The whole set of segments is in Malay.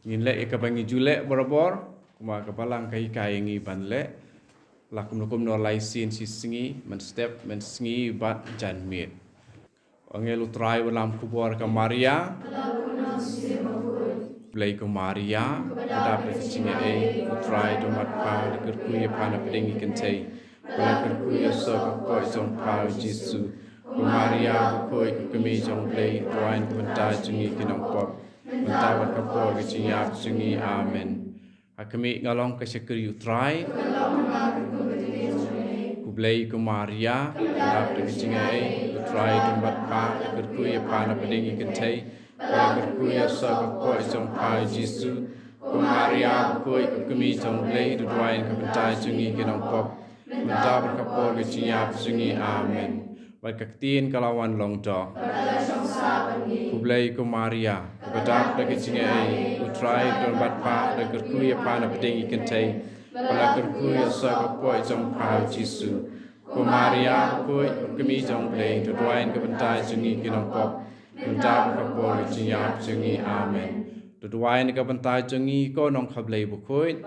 ngin le ka bangi julek borobor kuma ka balang kai kai ngi ban le lakum lakum no lai sin si singi men step men singi bat jan mit angel utrai walam kubor ka Maria play ko Maria pada presinga utrai do mat pa de kuya pana pedingi kentei pada kuya so ko jong pa Jesu ko Maria ko kami jong play roin benta jungi kinong pop benta wat ka po giya jungi amen kami ngalong ka sekuri utrai ku play ko Maria pada presinga utrai do mat pa de kuya pana pedingi kentei Berkuya sabak koi jong pai Jesu, Maria koi kami jong play duain kebentai jungi kenong pop, benda berkapor keciap jungi amen. Berkaktiin kalawan long do. Kublai ko Maria, kebedak dagi jungi utrai don bat pa berkuya pana pedingi kentai, pada berkuya sabak koi jong pai Jesu, Maria koi kami jong play duain kebentai jungi kenong pop. Benda berkapor keciap jungi amen. Duduain ka bentai jungi ko nong kablay bukoy.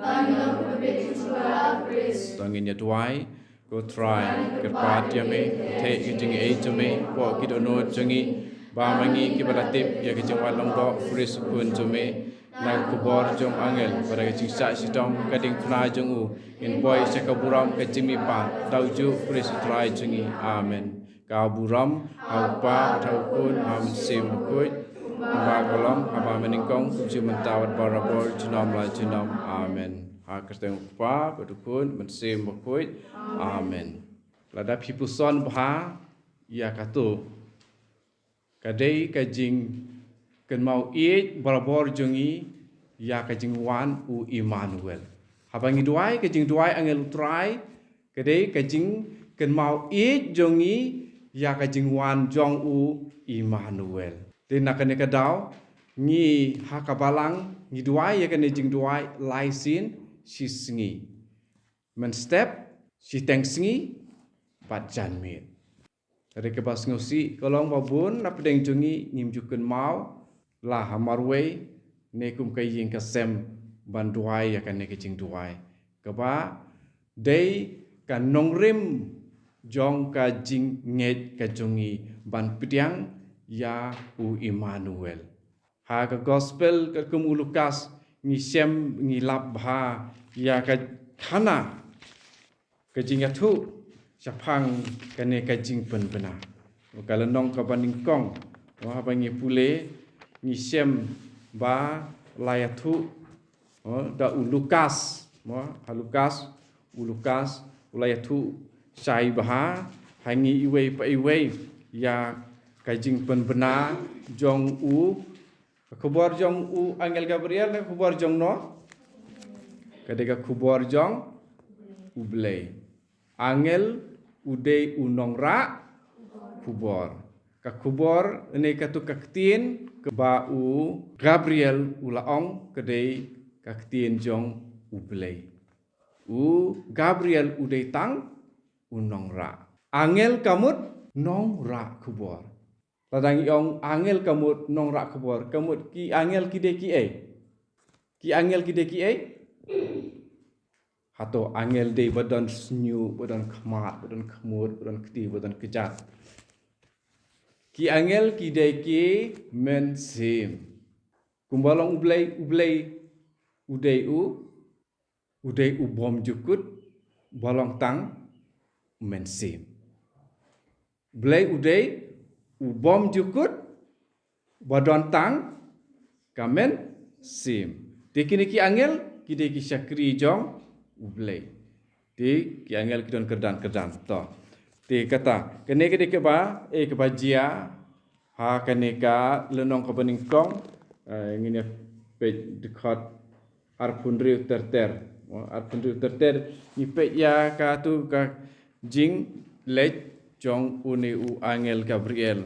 Tangin ya duai ko try kerpat ya me te jungi jungi po kidono jungi ba mangi ki baratip ya ki jongwat long do fris kun jungi na kubor jong angel pada ki sa sidom kading pna jungu in boy sekaburam ke jimi pa tauju fris try jungi amen. Kau buram, kau pa, kau pun, kau sim kuit, kau kolom, kau meningkong, kau mentawat barabor, jenam lah jenam, amen. Kau ketemu pa, berdukun, mensim kuit, amen. Lada pipuson bah, ia katu, kadai kajing kenmau iet barabor jungi, ia kajing wan u Immanuel. Habangi duai kajing duai angel utrai, kadai kajing kenmau iet jungi. Ya kajing wan jong u Immanuel. Tina kene kadau ngi hakabalang ngi duai ya kene jing duai laisin si singi. Men step si teng singi bat janmit. Dari kebas ngosi kolong babun napedeng jungi ngim jukun mau lah hamarway nekum kaying kasem ban duai ya kene kajing duai. Keba day kan nongrim jong ka jing nget ka jungi ban pitiang ya u Immanuel. Ha ka gospel ka kum Lukas ngi sem ngi lap ha ya ka khana ka jing atu sapang ka ne ka jing pen bena. Kala nong ka baning kong wa ba ngi pule ngi sem ba layatu da u Lukas mo ha Lukas u Lukas ulayatu sai bah hangi iwe pa iwe ya kajing pen bena jong u kubor jong u angel Gabriel na kubor jong no kadega kubor jong ublei angel ude unong ra kubor ka kubor ne katu kaktin ke ba u Gabriel ulaong kadei kaktin jong ublei u Gabriel ude tang unong ra. Angel kamut nong ra kubor. Ladang iong angel kamut nong ra kubor. Kamut ki angel kide ki e. Ki angel kide ki e. Hato angel de badan senyu, badan kemat, badan kemut, badan keti, badan kejat. Ki angel kide ki men sim. Kumbalong ublei udei u bom jukut balong tang mensim. Blai udai ubom jukut badon tang kamen sim. Dekini ki angel kide ki syakri jong ublai. Di ki angel kidon kerdan to. Di kata kene ke ba ke bajia ha kene ka lenong ka bening kong ngine pe dekat arpun riu terter. Arpun riu terter ni pe ya ka tu ka jing lej jong uni u angel Gabriel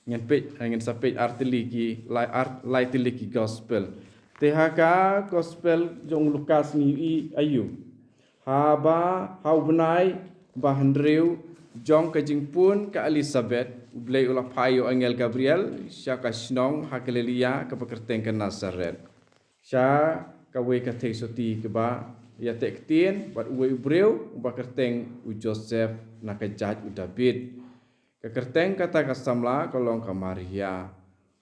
ngen pej angin sapej artiliki lai tiliki gospel THK gospel jong Lukas ni ayu haba hau benai bahan riu jong ka jing pun ka Elizabeth blei ulah payo angel Gabriel syaka snong hakelelia ka pekerteng ke Nazaret Sya kawe katek soti ke ba ya tek tien bat uwe ubreu ba kerteng u Joseph na kejaj u David. Ka kerteng kata kasamla kolong ka Maria.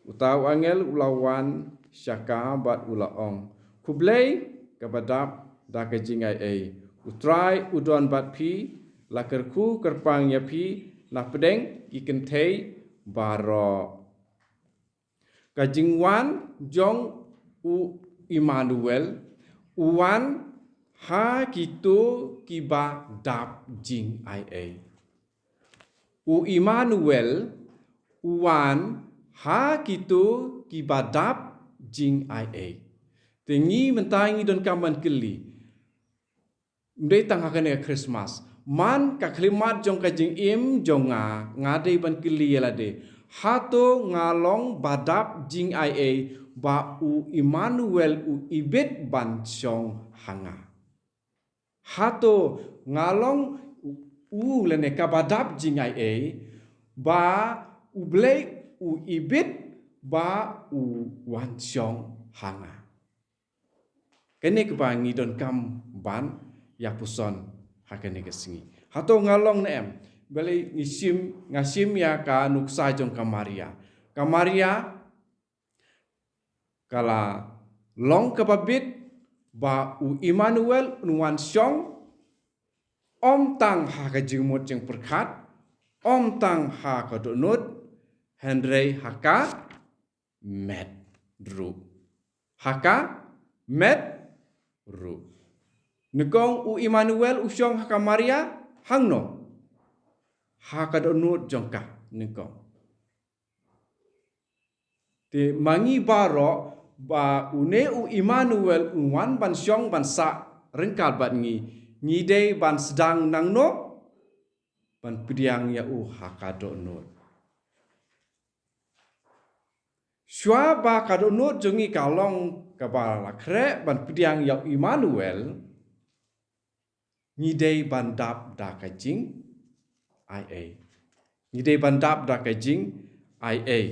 Utau angel ulawan syaka bat ulaong. Kublei ka badap da kejingai ai. Utrai udon bat pi la kerku kerpang ya pi la pedeng iken thei baro. Kajingwan jong u Immanuel uwan ha kitu kiba dap jing ai ai. U Immanuel uwan ha kitu kiba dap jing ai ai. Tengi mentangi don kaman keli. Mdei tang hakane Christmas. Man ka klimat jong ka jing im jong ngade ban keli yalade. Hato ngalong badap jing ai ai ba u Immanuel u ibet ban chong hanga. Hato ngalong u lene kabadap jing ai ai ba u blek u ibet ba u wan chong hanga. Kene kebangi don kam ban ya puson hakane kesingi. Hato ngalong nem beli ngasim ya ka nuksa jong Kamaria. Kamaria kala long kababit ba u Immanuel nuan syong om tang ha ka jingmut jeng perkat om tang ha ka donut Henry haka met ru haka met ru nekong u Immanuel usyong haka Maria hangno ha ka donut jongka nekong ti mangi baro ba une u Immanuel unwan ban syong ban sa rengkat bat ngi dei ban sedang nang no ban pediang ya u hakado no syua ba kado no jongi kalong kabala kre ban pediang ya Immanuel ngi dei ban dap da kajing ai ai ngi dei ban dap da kajing ai ai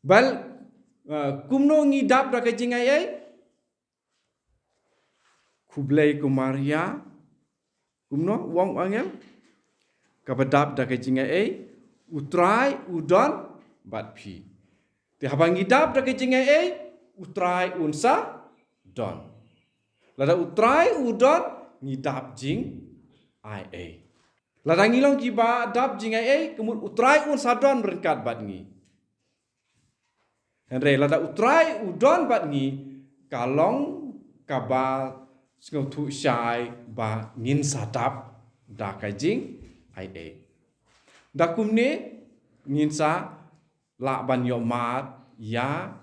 bal kumno ngidap da kajing ai ai kublei ku Maria kumno wong angel kabadap da kajing ai ai utrai udon bat pi ti habang ngidap da kajing ai ai utrai unsa don lada utrai udon ngidap jing ai ai lada ngilong kiba dap jing ai ai kemut utrai unsa don berengkat bat ngi Henry lada utrai udon bat ngi kalong kaba sengau tu syai ba ngin sadap da kajing ai ai. Da kumne ngin sa la ban yo mat ya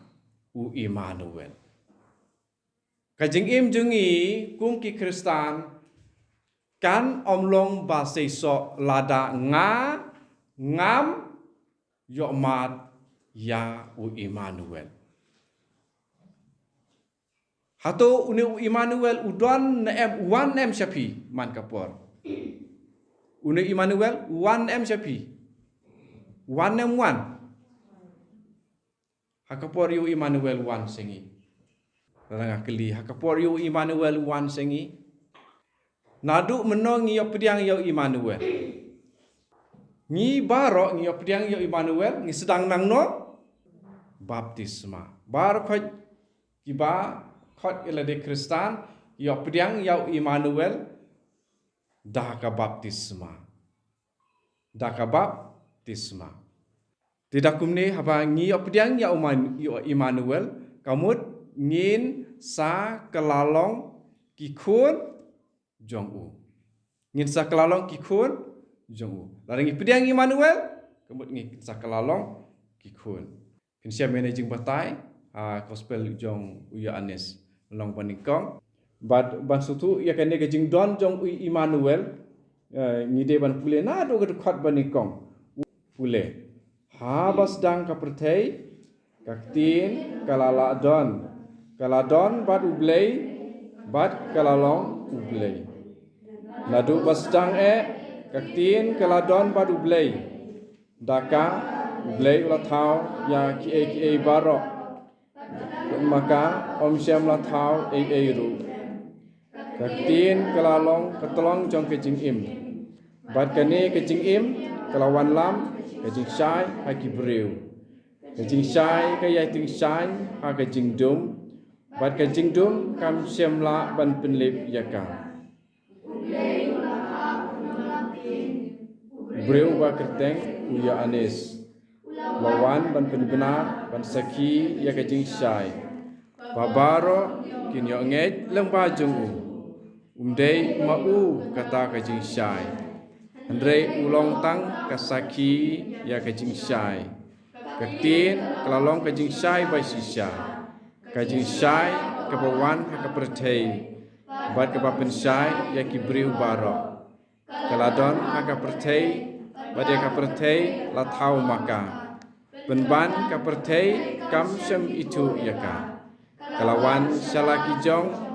u Immanuel. Kajing im jungi kum ki Kristan kan omlong ba seiso lada ngam yo mat ya u Immanuel. Hato une u Immanuel udon em wan em syapi man kapor. Une Immanuel wan em syapi. Wan em wan. Hakapor yu Immanuel wan sengi. Rangah keli hakapor yu Immanuel wan sengi. Nadu menong yo pediang yo Immanuel. Ngi barok ngi yo pediang yo Immanuel ngi sedang nang no baptisma. Bar khot kiba khot ilade Kristan yo pediang yo Immanuel dah ka baptisma. Dah ka baptisma. Tidak kumne haba ngi yo pediang yo Immanuel kamut ngin sa kelalong kikun jong u. Ngin sa kelalong kikun jong u. Larangi pediang Immanuel kamut ngi sa kelalong kikun. Kinsia managing batai gospel jong uya anes long panikong ban sutu ya kene ke jing don jong u Immanuel ngide ban pule na do ke khat banikong pule ha bas dang ka perthei kaktin kalala don kaladon bad ublei bad kalalong ublei ladu bas dang kaktin kaladon bad ublei daka ublei ulah thau ya ki baro maka om siam la thau ei ru ka tin kalalong katolong jong ke jing im bat kane ke jing im kalawan lam ke jing sai ha ki breu ke jing sai ke ya ting sai ha ke jing dum bat ke jing dum kam siam la ban penlip yaka breu ba kerteng uya anis lawan ban penbenar ban saki ya ke jing sai babaro kin yo nget leng ba jung umdei mau kata ke jing sai andre ulong tang kasaki ya ke jing sai ketin kelalong ke jing sai bai sisa ke jing sai ke bawan ke perthei bat ke bapen sai ya ki briu baro keladon ka perthei bat ya ka perthei la thau maka penban ka perthei kam sem itu yaka kalawan salaki jong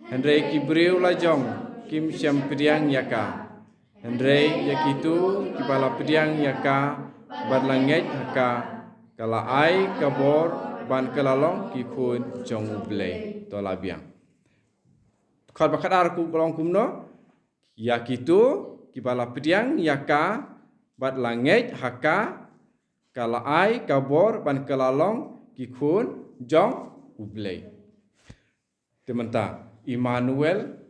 Hendrei kibriu la jong kim siam pediang yaka Hendrei yakitu kipala pediang yaka badlanget haka kala ai kabor ban kelalong kikun jong ublei to labiang khot bakat ar ku kolong kumno yakitu kipala pediang yaka badlanget haka kala ai kabor ban kelalong kikun jong ublei tementa Immanuel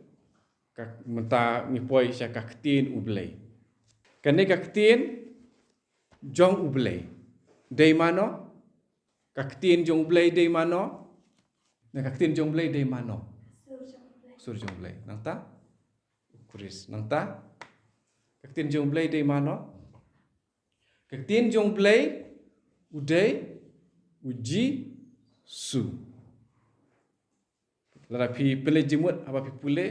kak menta ngipoi sya kaktin ublei. Kane kaktin jong ublei. Dei mano? Kaktin jong ublei dei mano? Na kaktin jong ublei dei mano? Sur jong ublei. Nang ta? Kuris. Nang ta? Kaktin jong ublei dei mano? Kaktin jong ublei udei uji su. Lara pi pele jemut apa pi pule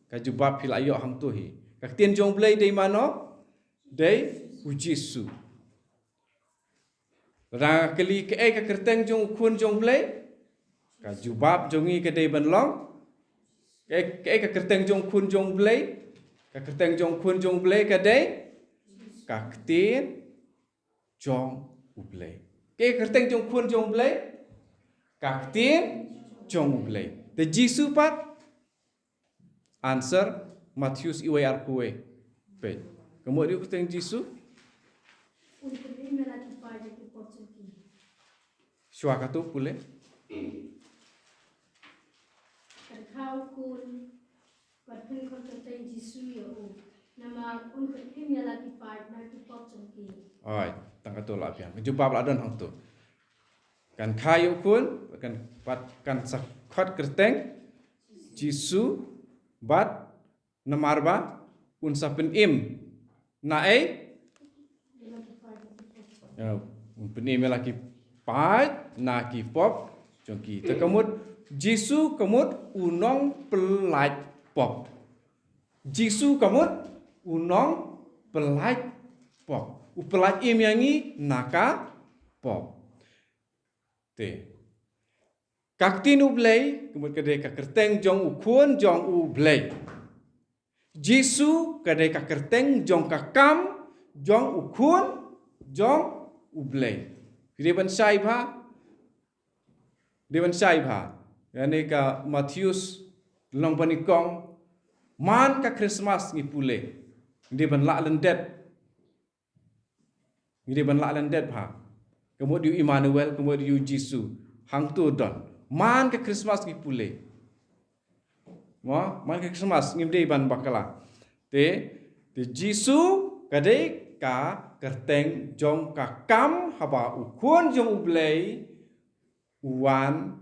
kajubab pi layo hang tu hi kaktin jong blai dei mano dei uji su lara keli ke ka kerteng jong kun jong blai kajubab jongi ke dei banlong ke ka kerteng jong kun jong blai ka kerteng jong kun jong blai ka dei kaktin jong ublai ke kerteng jong kun jong blai kaktin jong ublai the Jisu part answer Matthews iwe arkuwe pe kemudian dia kata Jisu Shua katu pule kau kun patun kau kata Jisu yo nama kun ketimnya lagi partner di pocongki oi tang katu la pian jumpa bladon hang tu kan kayu kun kan sakot kerteng Jisu bat namarba unsa pen im nae ya pen im laki pat na ki pop jongki tekamut Jisu kamut unong pelaj pop Jisu kamut unong pelaj pop upelaj im yangi naka pop te kaktin ublei kemut kadai ka kerteng jong ukun jong ublei Jisu kadai ka kerteng jong kakam jong ukun jong ublei deban sai bha yani ka Matthews long panikong man ka Christmas ngi pule deban la lendet bha kemut yu Immanuel kemut yu Jisu hang tu don man ke Christmas ki pule man ke Christmas ngim dei ban bakala te Jisu kadai ka kerteng jong ka kam haba ukun jong ublei uwan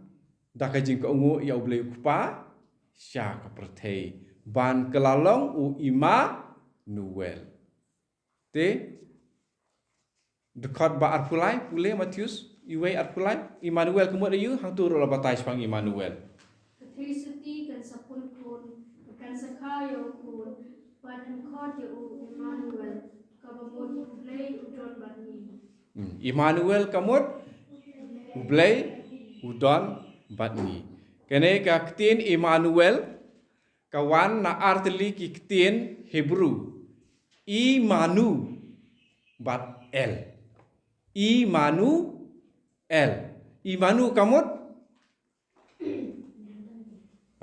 daka jing ko ungu ya ublei kupa sya ka perthei ban kelalong u Immanuel te dekat ba arpulai pule Matius iwe arpulai Immanuel kemut ayu hang tu rola batai spang Immanuel ketisiti kan sapun kun kan sakayo kun badan khot yo Immanuel kabamut ublei udon bani Immanuel kamut ublei udon batni kene ka ktin Immanuel kawan na artli ki ktin Hebrew Imanu bat el Imanu kamut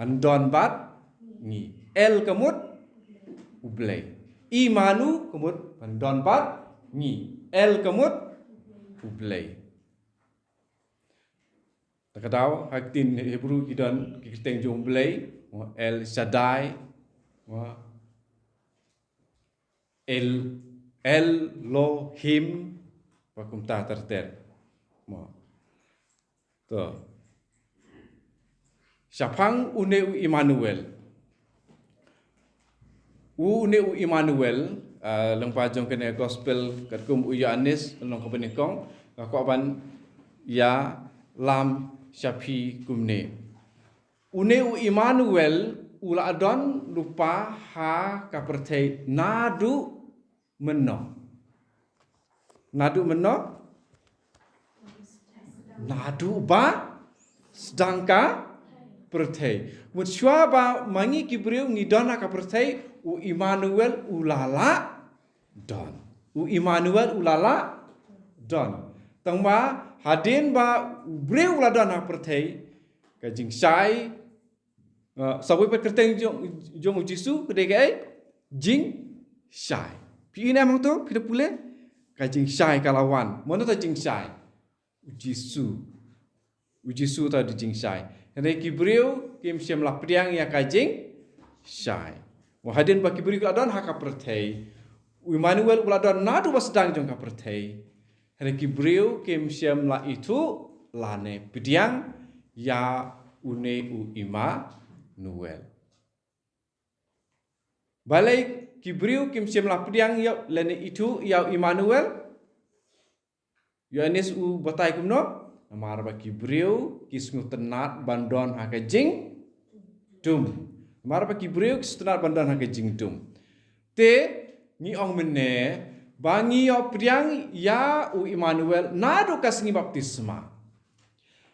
Bandon bat ngi. El kemut ublei. Imanu kemut bandon bat ngi. El kemut ublei. Takadau haktin Hebrew kidan kiteng jong ublei. El Shaddai. El Elohim. Pakum ta terter. To. Syapang uneu Immanuel. Uneu Immanuel lengpa jong kene gospel katkum Yohanes long kebenikong kaban ya lam syapi kumne. Uneu Immanuel ula adon lupa ha kapertei nadu meno. Nadu meno? Nadu ba sedangka pertei. Mutsua ba mangi kibriu ngidona ka pertei u Immanuel ulala don. U Immanuel ulala don. Tangma hadin ba briu uladon ha pertei ka jing sai sawi pe kerteng jong Jisu kedegai jing sai. Pi ina mang tu pi pule ka jing sai kalawan. Mono ta jing sai. Jisu ta di jing sai. Hendak kibriu kim siam lah priang ya kajing sai. Wahadin ba kibriu adon haka pertei. Immanuel uladon nadu basdang jong ka pertei. Hendak kibriu kim siam lah itu lane pidiang ya une u Immanuel. Balai kibriu kim siam lah pidiang ya lane itu ya Immanuel. Yohanes u batai kumno. Namar ba kibriu kisngu tenat bandon haka jing dum. Namar ba kibriu kisngu tenat bandon haka jing dum. Te ni ong mene bangi yo priang ya u Immanuel nadu kasngi baptisma.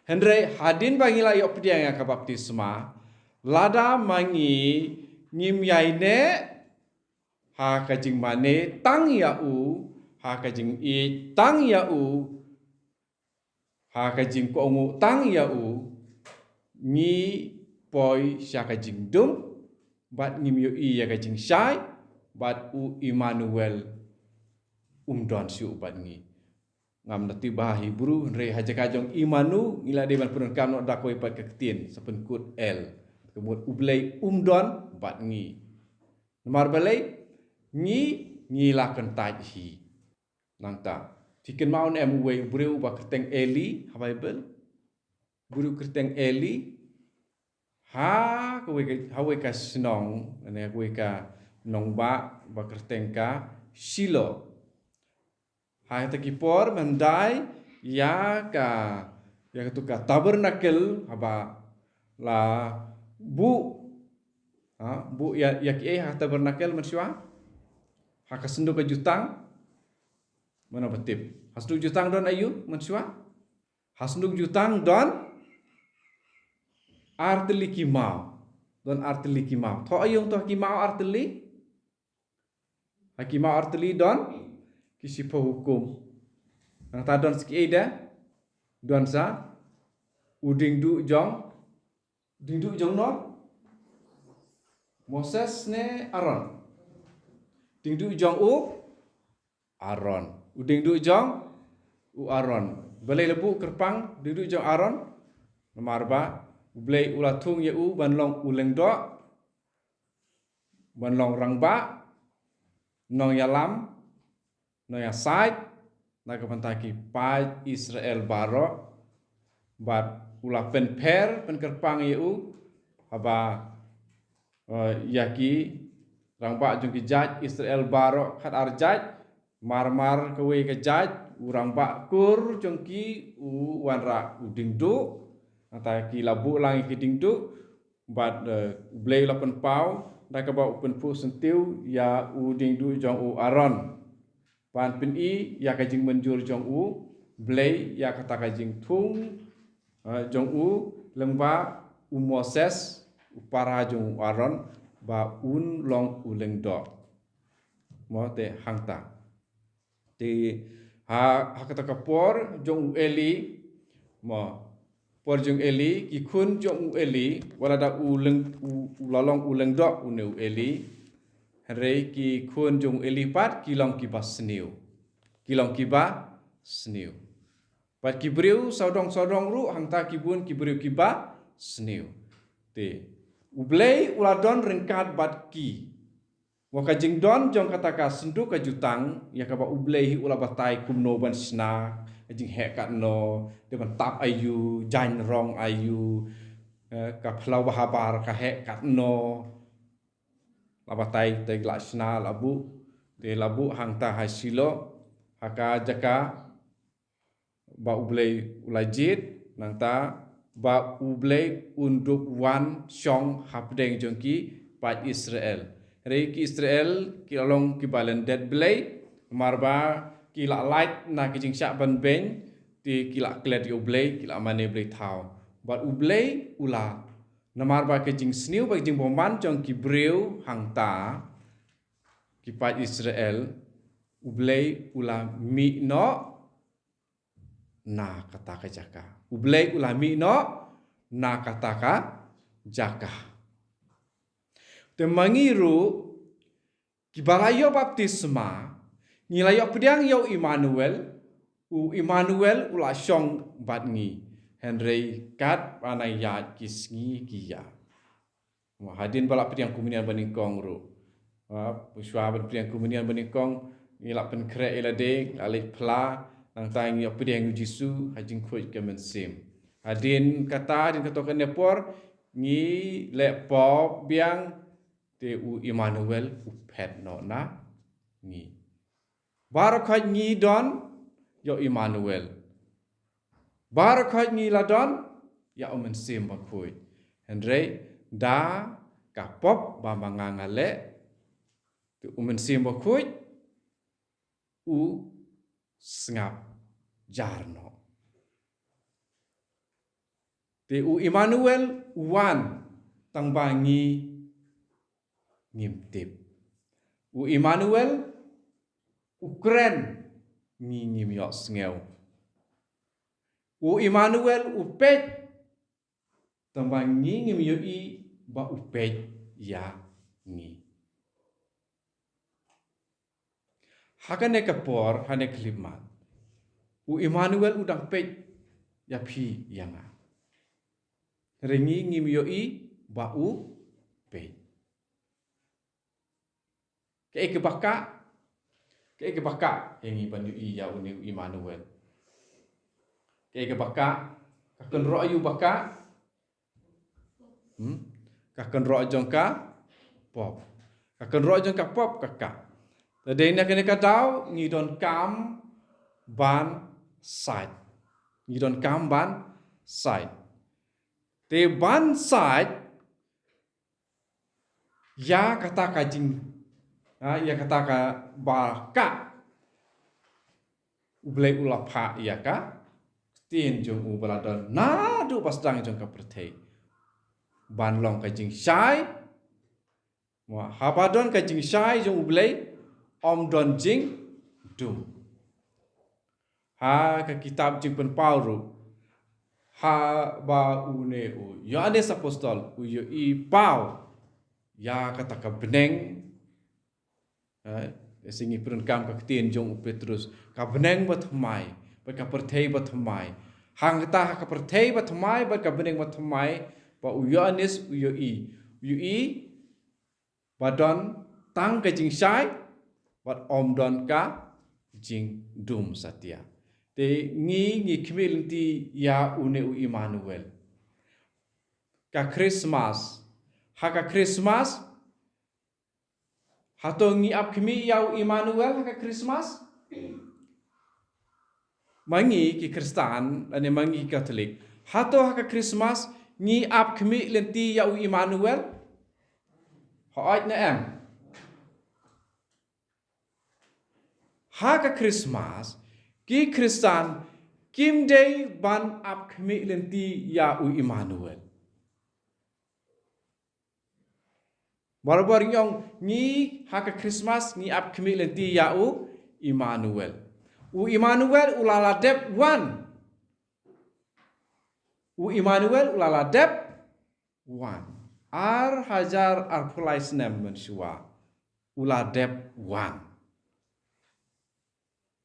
Hendre hadin bangi la yo priang ya ka baptisma. Lada mangi ngim yaine haka jing mane tang ya u haka jing i tang ya u haka jing ko ongu tang ya u ni poi syaka jing dum bat ngim yo i ya ka jing sai bat u Immanuel don siu bat ngi ngam nati bah Hebrew re haja kajong Imanu ngila de ban pun kam no dakoi pat kektien sapen kut el kemut ublei don bat ngi nomar balai ngi la kentaj hi nang ta Tiken maun em we buriu ba kerteng Eli, ha Bible. Buriu kerteng Eli. Ha we ka senong, ane we ka nong ba kerteng ka Silo. Ha ta kipor mendai ya tu ka tabernakel haba la bu ya ki ha tabernakel mersua. Ha ka sendu ka jutang mana betip. Hasduk jutang don ayu mensua. Hasduk jutang don arteli kimau. Don arteli kimau. Tho ayung to kimau arteli. Kimau arteli don kisipo hukum. Nang ta don ski ida don sa uding du jong. Ding du jong no. Moses ne Aaron. Ding du jong u Aaron. Uding du jong u Aaron. Balai lebu kerpang ding du jong Aaron. Nomor ba ublei ulatung ye u banlong uleng do. Banlong rangba. Nong yalam. Nong ya sait. Naga pantaki pai Israel baro. Bat ula pen per pen kerpang ye u. Haba yaki rangba jong ki jaj Israel baro khat arjaj. Mar kewe ke jaj urang bakur jongki u wanra uding du ata ki labu lang ki ding du bat blei lapen pau da ka ba pen pu sentiu ya uding du jong u Aaron pan pin i ya ka jing menjur jong u blei ya kata ka jing thung jong u lengba u Moses u para jong u Aaron ba un long u leng do mo te hangta Di ha kata kapor jong Eli mo porjung Eli ki kun jong u Eli wala da u lalong u leng dok u ne u Eli rei ki kun jong Eli pat ki long ki ba sniu ki long ki ba sniu pat ki briu sodong ru hang ta ki bun ki briu ki ba sniu te u blei uladon ringkat bat ki waka jing don jong kata ka sendu ka jutang ya ka ba u blei ula batai kumno ban sna jing he kat no de ban tap ayu jain rong ayu ka phlau bahabar ka he kat no labatai te glasna labu te labu hang ta hai silo haka jaka ba ublei ulajit nang ta ba ublei unduk wan syong hapdeng jongki pat Israel rei ki Israel ki along ki balen dead blei marba ki la light na ki jing syak ban ben ti ki la klet yo blei ki la mane blei thau bat ublei ula namar ba ke jing sniu ba jing boman jong ki breu hang ta ki pat Israel ublei ula mi no na kata ka jaka ublei ula mi no na kata ka jaka te mangiru ki balayo baptisma ngilayo pediang yo Immanuel u Immanuel ula syong bat ngi Henry kat panai ya kisngi kia hadin balap pediang komunian baningkong ru puswa ban pediang komunian baningkong ngilap pen krek ila de alik pla nang tang yo pediang Jisu hajing khoi kemen sim hadin kata kan nepor ngi le pop biang te u Immanuel u pet no na ngi barakhat ngi don yo Immanuel barakhat ngi ladon ya omen sim bakoi Henry da kapop ba mangangale tu omen sim bakoi u sngap jarno te u Immanuel wan tang bangi ngimtip u Immanuel Ukren ngi ngim yo sngeu u Immanuel upet tambang ngi ngim yo i ba upet ya ngi hakane kapor hane klimat u Immanuel udang pet ya phi yanga rengi ngim yo i ba u pet ke baka yang iban yu iya uni Immanuel ke baka kakon ro ayu baka kakon ro jongka pop kakon ro jongka pop kakak tadena kene kadau ngidon kam ban side ngidon kam ban side te ban side ya kata kajing ya kata ka baka ublei ulapha ya ka tin jong u baladon na du pasdang jong ka perthei ban long ka jing sai wa habadon ka jing sai jong ublei om don jing du ha ka kitab jing pen pauru ha ba une u Yohanes apostol u yo i pau ya kata ka beneng singi perunkam ka ketien jong Petrus ka beneng bat mai ba ka perthei bat mai hang ta ka perthei bat mai ba ka beneng bat mai ba u Yohanes u yo i badon tang ka jing sai bat om don ka jing dum satya te ngi khmil ti ya une u Immanuel ka Christmas ha ka Christmas hato ngi ap khmi yau Immanuel ha Christmas mangi ki Kristen ane mangi Katolik hato ha Christmas ngi ap khmi lenti yau Immanuel hoit na em ha Christmas ki Kristen kim day ban ap khmi lenti yau Immanuel Barabar yong ni haka Christmas ni ap khmi lenti ya u Immanuel. U Immanuel ulala dep wan. U Immanuel ulala dep wan. Ar hajar ar pulai senem mensua. Ula dep wan.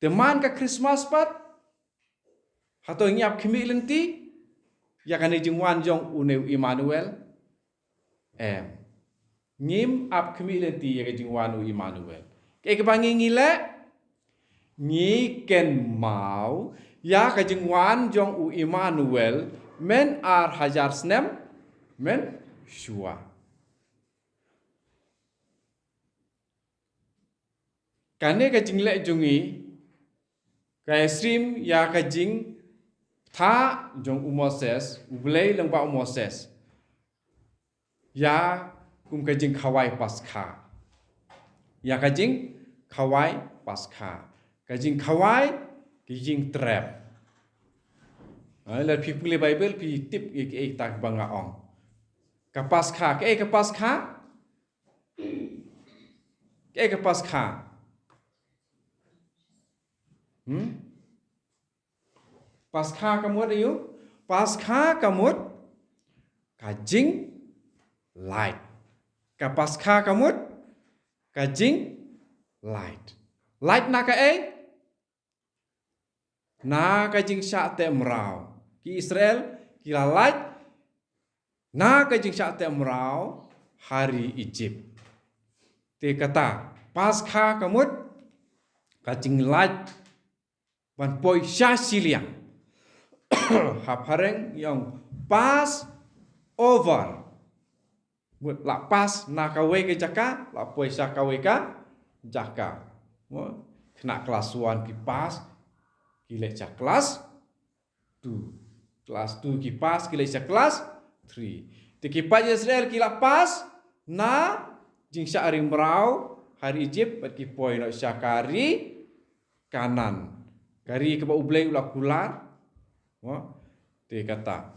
Teman ka Christmas pat. Hato ngiap kimi lenti. Ya kan ijing wan jong uneu Immanuel. Ngim ap kimi lenti ya ijing wan u Immanuel. Kaya kebangi ngile. Ngi ken mau. Ya kajing wan jong u Immanuel. Men ar hajar senem. Men shua. Kane kajing le jongi. Kaya stream ya kajing. Tha jong u Moses. Ublay lang ba u Moses. Ya kum kajing kawai Paskha. Ya kajing kawai Paskha. Kajing kawai. Kajing trap. Lalu people le Bible pi tip ik tak banga ong. Ka Paskha. Ka Paskha. Ka Paskha. Paskha kamut ayu. Paskha kamut. Kajing light. Ka Paskha kamut. Kajing light. Light na ka na kajing syak te merau. Ki Israel kila light. Na kajing syak te merau hari Egypt. Te kata Paskha kamut kajing light ban poi sya siliang. Hapareng yang pas over. La pas na kawe ke jaka, la poi sya kawe ka jaka. Kena kelas 1 ki pas, ki leca kelas 2. Kelas 2 ki pas, ki leca kelas 3. Te ki pas Israel ki la pas na jing sya ari merau hari Egypt bat ki poi no sya kari kanan. Kari ke ba ublay ula kular. Te kata.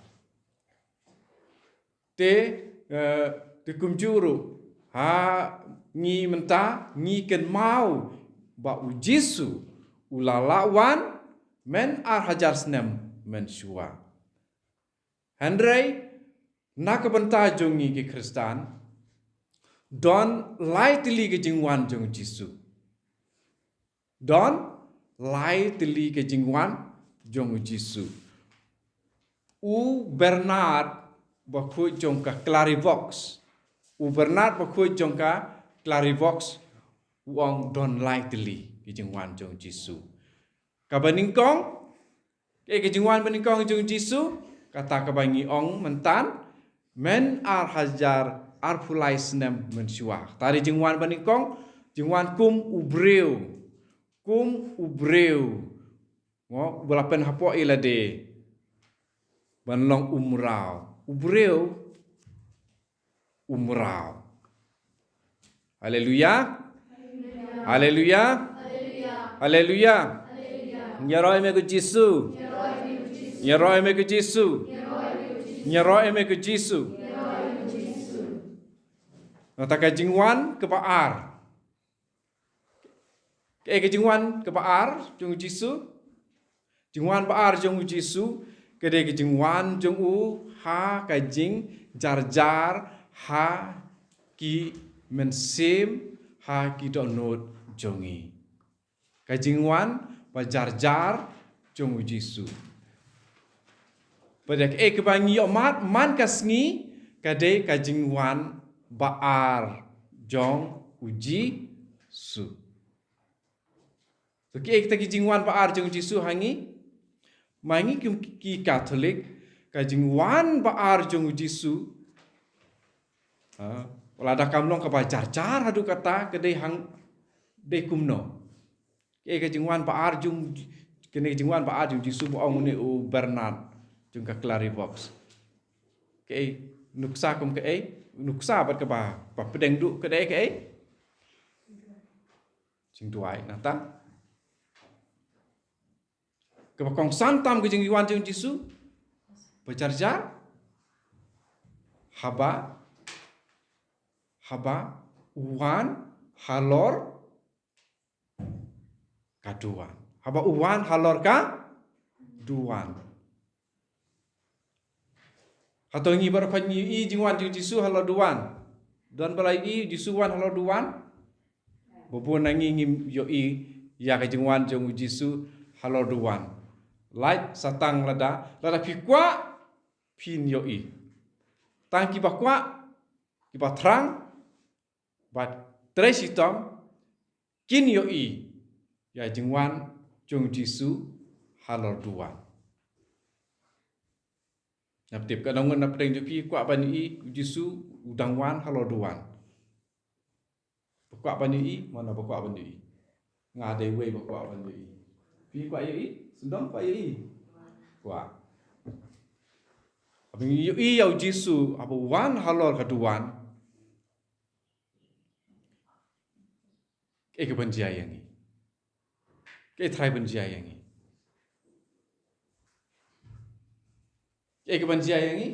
Te kumjuru. Ngi menta. Ngi ken mau. Ba u Jisu. Ula lawan. Men ar hajar senem. Men syua. Hendrai. Na kebenta jongi ke Kristan. Don lai tili ke jingwan jong Jisu. Don lai tili ke jingwan jong Jisu. U Bernard bakui jong ka Clarivox. U Bernard bakui jong ka Clarivox. Uang don lai tili ke jingwan jong Jisu. Ka baningkong ke jingwan baningkong jong Jisu kata ka bangi ong mentan men ar hajar ar pulai senem mensyuah. Tadi jingwan baningkong jingwan kum ubreu. Kum ubreu. Belapen hapo ilade. Banlong umrau. Ubreu. Umrau. Haleluya. Haleluya. Haleluya. Nyaroi me ke Jisu. Nyaroi me ke Jisu. Nyaroi me ke Jisu. Nataka jingwan ke baar. Ke jingwan ke baar jong Jisu. Jingwan baar jong Jisu. Kede ke jingwan jong u ha ka jing jar ha ki mensim ha ki donot jongi. Ka jingwan ba jar jong Jisu. Pada ke bangi omat man kasngi kade ka jingwan baar jong uji su. So ki ta ki jingwan baar jong Jisu hangi mangi ki Katolik ka jingwan baar jong Jisu. Wala da kamlong ka ba jar hadu kata kede hang de kumno. Ki ka jingwan baar jong kene jingwan baar jong Jisu bo ong ne u Bernard jong ka Clarivox. Ki nuksa kum ke nuksa bat ke ba pedeng du ke ke jing tuai nata ke bakong santam ke jing yuan jing Jisu bejarjar haba uwan halor kaduan haba uwan halor ka duan Hatau ngi bar khot ngi i jingwan ju Jisu halo duan. Don balai i Jisu wan halo duan. Bobon nangi ngi yo i ya ka jingwan jong Jisu halo duan. Light satang lada pikwa pin yo i. Tang ki bakwa ki terang bat tres hitam kin yo i ya jingwan jong Jisu halo duan. Naptip ka nongon napdeng jupi kwa bani i Jisu udangwan halo duan. Kwa bani i mana kwa bani i. Ngade we kwa bani i. Pi kwa i sendong kwa i. Kwa. Abang i yau Jisu abu wan halo kaduan. Ke benjia yang i. Ke trai benjia yang i. Ke benjia yang i.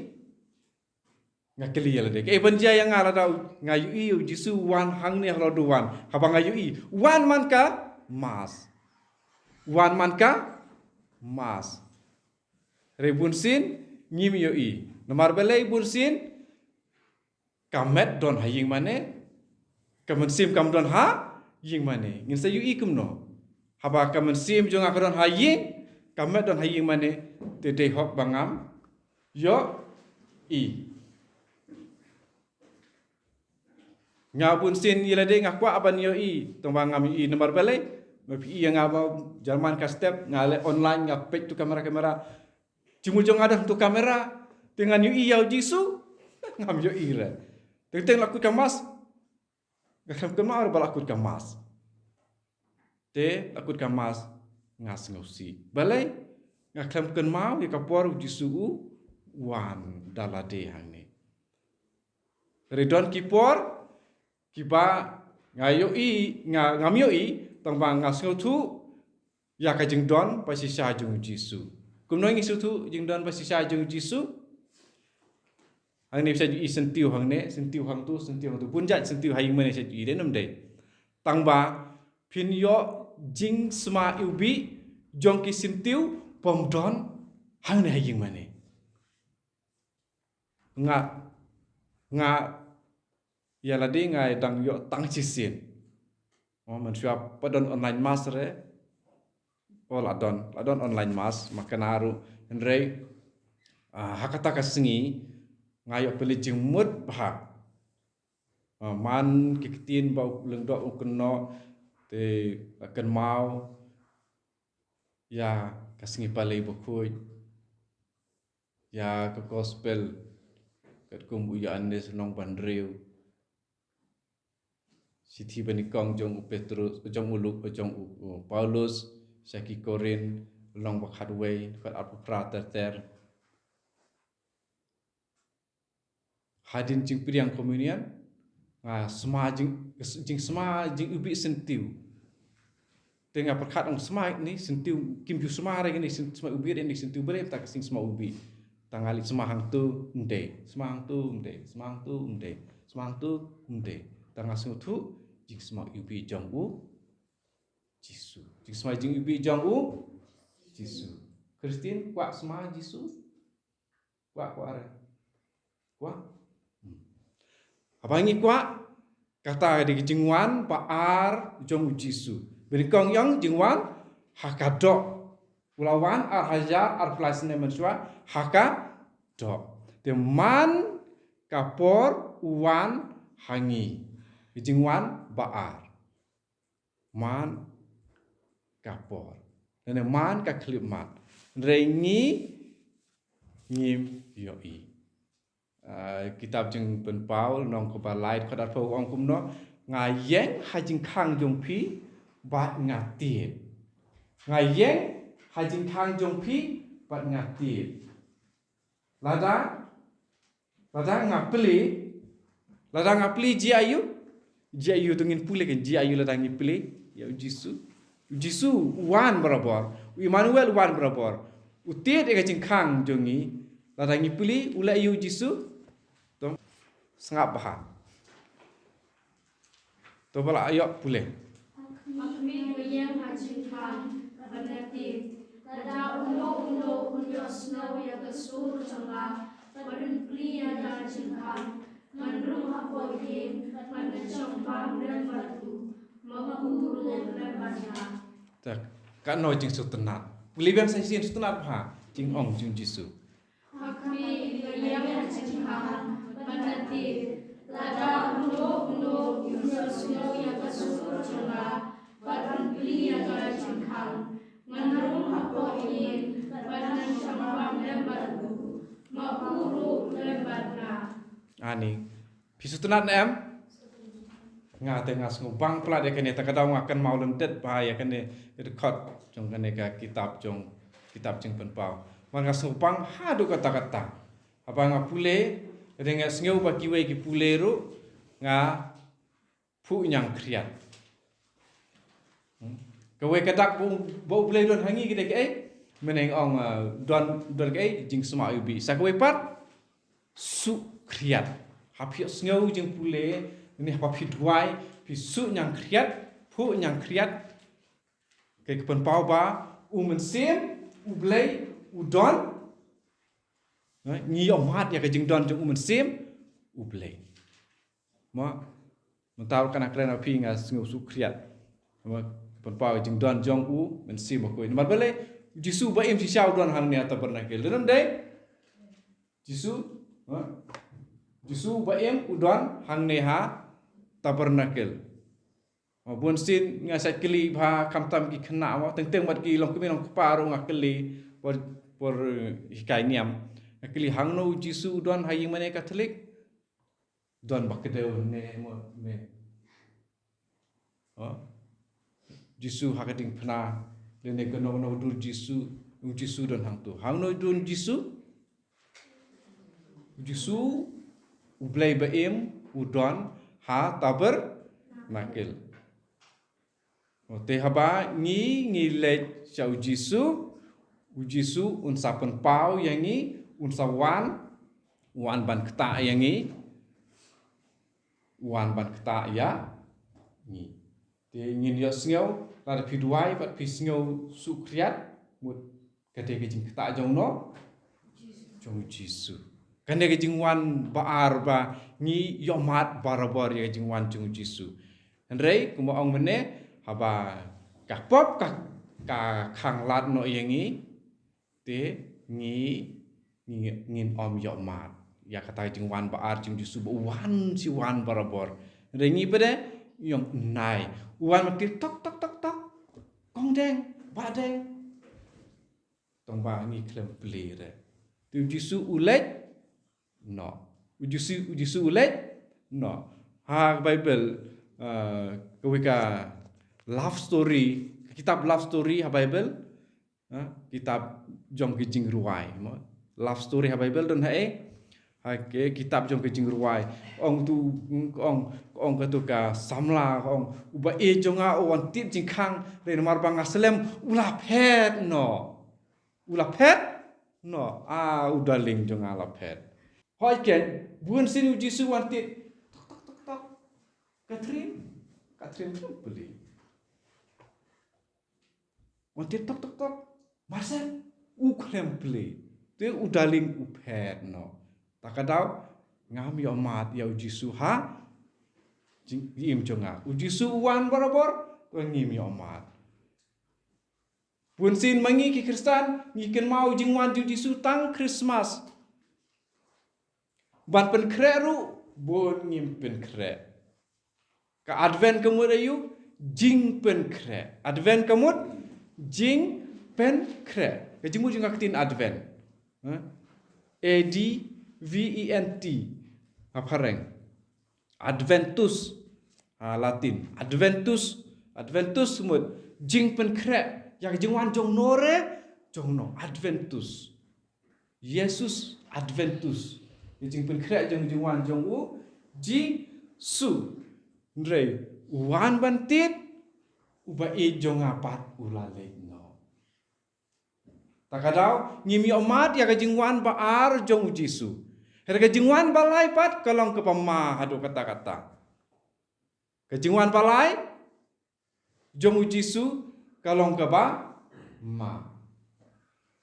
Ngakeli ya lade. Ke benjia yang ala dau ngayu i Jisu wan hang ni halo duan. Habang ngayu i wan man ka mas. Wan man ka mas. Rebun sin ngim yo i. Nomor belai bun sin kamet don haying mane. Kamen kam don ha ying mane. Ngin sa yu i kumno. Haba kamen jong akadon haying kamet don haying mane tete hok bangam yo i. Ngabun sin yelade ngakwa aban yo i tong bangam i nomor belai mapi yang ngaba Jerman ka step ngale online ngapet tu kamera cimujong ada tu kamera dengan yu i yau Jisu ngam yo i le teng lakut kamas ngakam kemar balakut kamas te lakut kamas ngas ngosi balai ngakam kemau di kapor Jisu wan dalade hang ni redon kipor kiba ngayo i ngam yo i tong bang ngas ngotu ya ka jeng don pasi sa jung Jisu kumno ngi sutu jeng don pasi sa jung Jisu hang ni bisa ju sentiu hang ne sentiu hang tu punjat sentiu haying mane sa ju denom dei tang ba pin yo jing sma ubi jong ki sentiu pom don hang ne haying mane nga ya ladi ngai dang yo tang chisin man siap padon online mas re ladon online mas makanaru ndrei hakata kasengi ngayo pelijing mut bah man kikitin bau lengdo ukeno te akan mau ya kasengi palai bokoi ya ke gospel kat kumbuyaan des nong bandreu Siti benikong jong Petrus jong uluk jong Paulus Saki Korin long bakhadway kat apu prater hadin jing priang komunian sma jing ubi sentiu tengah perkat ong sma ni sentiu kimju sma re ni sma ubi ni sentiu bere tak sing sma ubi tangali sma hang tu unde tangah sutu jing sma ubi jong Jisu jing sma jing ubi jong Jisu Kristin kwa sma Jisu kwa are kwa abangi kwa kata di jingwan paar jong Jisu benikong yang jingwan hakadok ulawan ar hajar ar plasne mensua hakadok teman kapor uwan hangi jingwan baar man kapor dan man ka klipmat rengi ngim yoi kitab jeng pen Paul nong ko balai khadat pho ong kumno ngayeng hajing khang jong phi bat ngatit ngayeng hajing khang jong phi bat ngatit lada ngapli ji ayu tungin pule kan ji ayu lada ngipli ya Jisu wan berabor Immanuel wan berabor utit e hajing khang jongi lada ngipli ula ayu Jisu sengap bahan. To bala ayok pulih. Akmi yang hajin kan berarti tada undo unyo snow ya kesur cengah Badan pria dan cengkang, menrum apa yin, pada sombang dan batu, mengguru dan banyak. Tak, kan no jing sutenat. Beliau saya sih sutenat ha, jing ong jing Jisu. Hakmi yang cengkang, menanti, lada undo, yusuno yang kesukur cengkang, badan pria dan cengkang, menrum apa yin, pada sombang dan batu, mengguru dan banyak. Ani, pisutenat em. Ngate ngas ngubang plat ya kene takadau ngakan mau lendet bahaya kene rekod jong kene ka kitab jong penpau man ngas ngubang hadu kata-kata apa ngapule dengan ngeu bagi we ki puleru nga pu nyang kriat kawe kadak bu pule don hangi gede ke meneng ong don ke jing sma ubi sakwe pat su kriat hapi ngeu jing pule ini apa pidwai pisu yang kriat pu yang kriat ke penpau ba mensim ublei udon ni omat ya ke jing don jung mensim ublei ma mentau kana kren api nga sngu su kriat ma penpau jing don jong mensim ko ni bale jisu ba im si siau don hang ni ata pernah ke lem dei jisu ba im udon hang ne ha tabernakel. Bun sin ngasai keli bha kamtam ki khna wa teng mat ki long kemi long paru ngakeli por hikai niam. Ngakeli hangno Jisu don haying mane Katolik don bakdeu ne mo me. Jisu hakating phna lene kono no dur Jisu don hang tu. Hangno don Jisu ublai baim udon ha taber nakil. Te haba ngi le chau Jisu unsa penpau yangi unsa wan ban kta yangi wan ban kta ya ni. Te ngin yo sngew la pidwai pat pisngew sukriat mut kate ke jing kta jong no jong Jisu. Kande ke jing wan baar ba ni yomat barabar ya jing wan jung Jisu. Andrei kumo ong mene haba ka pop ka khang lat no yangi te ngin om yomat ya kata jing wan baar jung Jisu wan si wan barabar. Andrei ngi pede yong nai wan mati tok kong deng ba deng tong ba ngi klem plere. Tu Jisu ulet no. Jisu ulet no. Ha Bible kewika love story kitab love story ha Bible kitab jong ke jing ruai love story ha Bible don ha ke kitab jong ke jing ruai ong tu ong ka tu ka samla ong uba jonga on tit jing khang re mar bang aslem ula phet no udaling jong ala phet hoi ken bun sin Jisu wantit tok Catherine beli wantit tok Marcel klem beli tu udaling uphet no takadau ngam yo mat ya Jisu ha jing jonga Jisu wan barabor ngim yo mat bun sin mangi ki Kristen ngiken mau jing wan Jisu tang Christmas ban pen kreru bon ngim pen kre ka advent kemud ayu jing pen kre advent kemud jing pen kre ka jingmu jing aktin advent ADVENT apareng adventus latin adventus mud jing pen kre yang jingwan jong nore jong no adventus Yesus adventus jing pen kre jong jingwan jong Jisu ndrei wan bantit uba jong apat ulale no takadau ngimi omat ya kajingwan baar jong Jisu herga jingwan balai pat kalong ke pama hadu kata-kata kajingwan balai jong Jisu kalong ke ba ma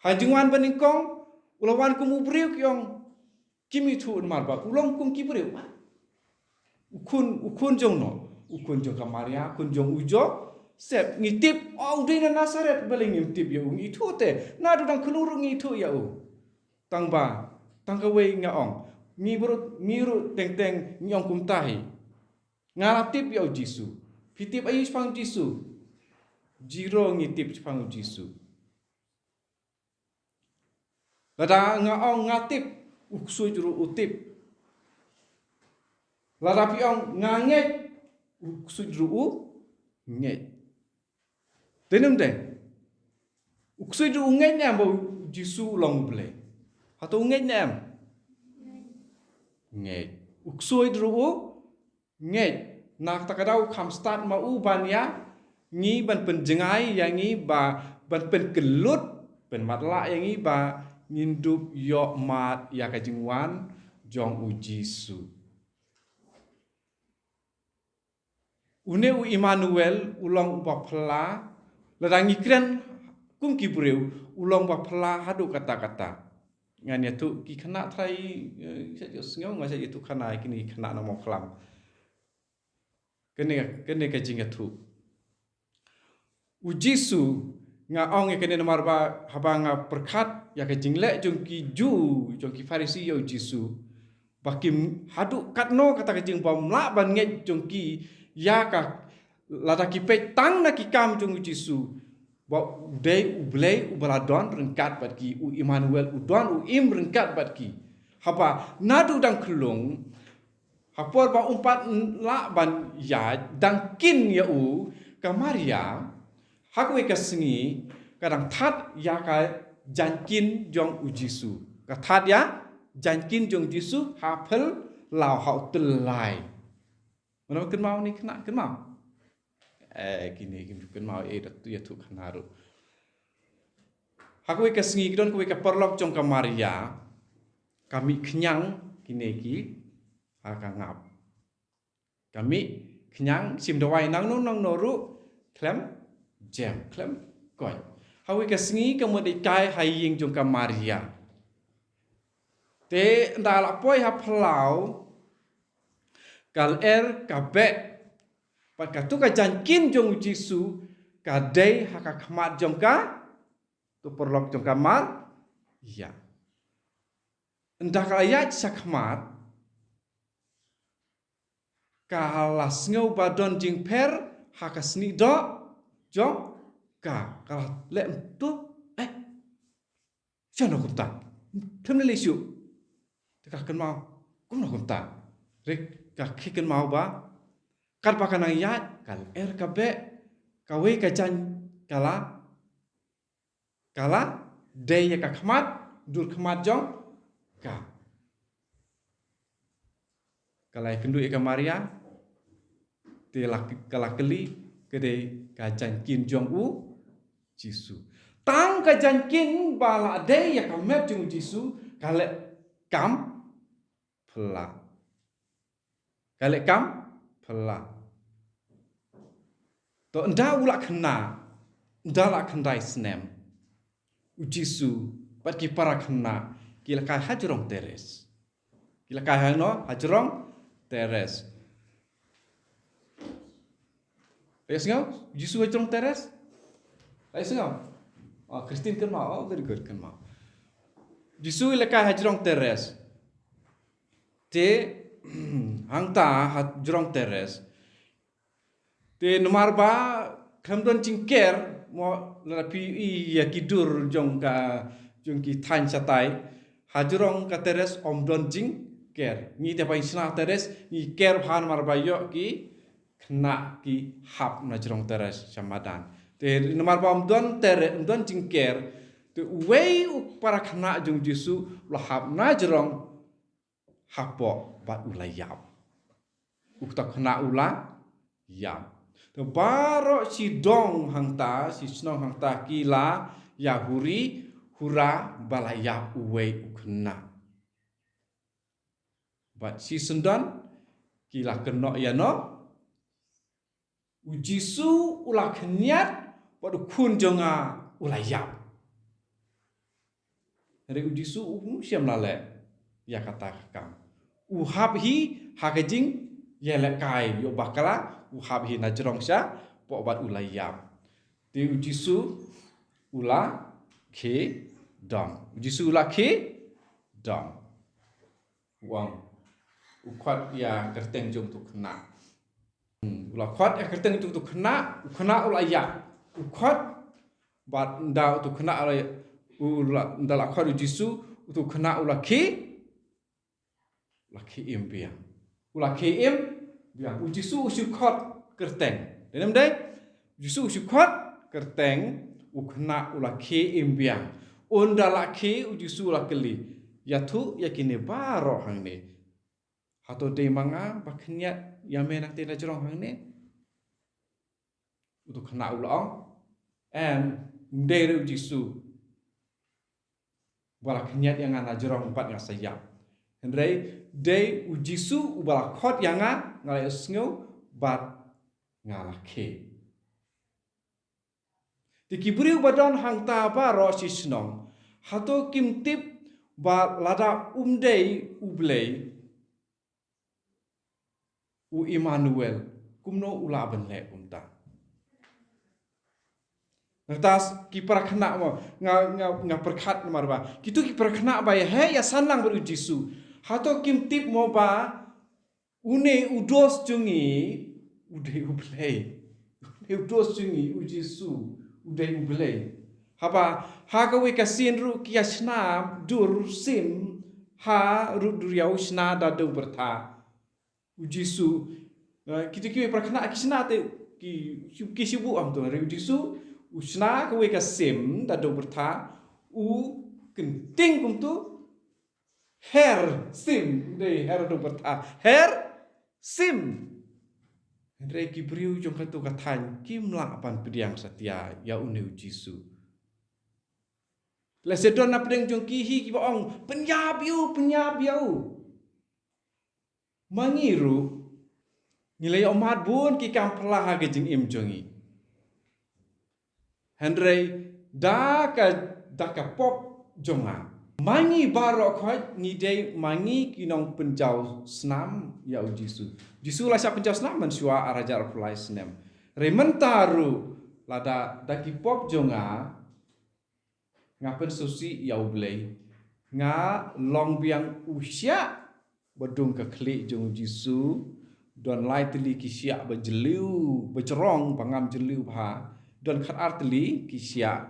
hajingwan beningkong ulawan kumubriuk yong kimi thu mar ba ulong kum ki pure wa ukun jong no ukun jong ka Maria kun jong ujo sep ngitip au de na Nasaret beling ngitip ya ngi thu te na du dang khuluru ngi thu ya tang ba tang ka we nga ong miru teng nyong kum tahi ngalatip ya Jisu pitip ayu pang Jisu jiro ngitip pang Jisu lada nga ong ngatip uksui juru utip lada piong nganget uksui juru nget denum de uksui juru nget nyam bo Jisu long ble hato nget nyam nget uksui juru nget nak takadau kam start ma u ban ya ngi ban penjengai yang ngi ba ban pen kelut pen matla yang ngi ba ngindup yok mat ya kajingwan jong u Jisu. Une u Immanuel ulong ba phla ladang ikren kum ki breu ulong ba phla hadu kata-kata. Ngan ya tu ki khana thai sajo sngau nga sajo tu khana kini khana na mo khlam. Kene kajing ya tu. U Jisu nga ong kene nomor ba habanga perkat ya ke jingle jong ki ju jong ki Farisi yo Jisu bakim hadu katno kata ke jing bom la ban nge jong ki ya ka lada ki pe tang na ki kam jong Jisu ba dei u blei u baladon rengkat bat ki u Immanuel u don u im rengkat bat ki hapa nadu dang klung hapor ba umpat la ban ya dang kin ya u ka Maria hakwe kasengi kadang that ya ka jankin jong u Jisu ka that ya jankin jong Jisu hapel lau hau telai mana ken mau ni kena ken mau kini ken mau tu ya tu kanaru hakwe kasengi don kwe ka perlok jong ka Maria kami kenyang kini ki ngap kami kenyang sim dawai nang noru klem jam klem koi hawi ka singi ka mo de kai hai ying jong ka Maria te ndala poi ha phlau kal ka be pat ka tu ka jankin jong Jisu ka dei ha ka khmat jong ka tu perlok jong ka Mar ya ndak ayat sakmat ka las ngau badon jing per ha ka sni do jong ka kalau lem tu siapa nak kunta thum le su ka kan mau kum nak kunta rek ka khikan mau ba kar pa kan ya kal ka be ka we ka jan kala de ya ka khmat dur khmat jong ka kala kendu ka Maria te kala keli kede ka jankin jong u Jisu tang ka jankin bala de ya ka mep jong Jisu kale kam phla to nda ula khna nda la khandai snem u Jisu pat ki para khna ki la ka hajrong teres ki la ka no hajrong teres Esngau, Jisu hajrong teres? Esngau. Christine kan mau, very good kan mau. Jisu lekai hajrong teres. Te hangta hajrong teres. Te nomar ba khamdon cingker mo lapi ya kidur jong ki than chatai hajrong ka teres omdon cingker. Ni te pai sna teres ni ker bhan mar ba yo ki kena ki hap na jerong teres samadan te nomar bom don jingker te wei para kena jong Jisu la hap na jerong hapo bat ulayap ukta kena ula yam te baro si dong hangta si snong hangta kila yahuri hura balayap wei ukna bat si sendan kila kena ya no u Jisu ula khniat padu khun jonga ula yap. Dari u Jisu siam la le. ya kata kam uhab hi hakajing ya lekai yo bakala uhab hi na jerong sya po bat ulayap ti ujisu ula ke dam ujisu ula ke dam wang ukwat ya kerteng jong tu kena ula kwat ya kerteng jong tu kena ulayap ukwat bat ndau tu kena ula ndala kwat ujisu tu kena ula ke im biang ula ke im biang ujisu usyukot kerteng denam dai ujisu usyukot kerteng ukna ula ke im biang ondala ke ujisu ula keli yatu yakine baro hangne hato de manga baknyat yamen te na jrong hangne utu kena ula and ndere ujisu wala knyat yang ana jrong empat ngasayap Hendrai day ujisu ubala khot yanga ngalai sngo bat ngalake. Dikiburi ubadon hangta ba ro sisnong hato kimtip ba lada umdei ublei u Emmanuel kumno ula benle kumta. Ngertas kipar kena mo nga perkhat marba. Kitu kipar kena ba he ya sanlang berujisu. Hato kimtip mo ba une udos jungi ude ublei. Une udos jungi ujisu ude ublei. Haba hagawe kasin ru kiasna dur sim ha ru duriau sna da do berta. Ujisu kitu kiwe perkena kisna te ki sibu am tu ujisu usna kawe kasim da do berta u kenting kum tu her sim de her do berta her sim Hendrai kibriu jong katu kathan kim la pan pediang setia ya unu jisu la sedon na pedeng jong ki hi ki baong penyabiu mangiru nilai omat bun ki kam pelah ha gejing im jongi Hendrai da ka pop jonga mangi baro khoi ni dei mangi kinong penjau snam ya ujisu jisu la sa penjau snam man suwa arajar fulai snem rementaru lada daki pop jonga ngapen susi ya ublei nga long biang usya bedung ke kli jong jisu don lai teli kisya bejeliu becerong pangam jeliu bha don khat arteli kisya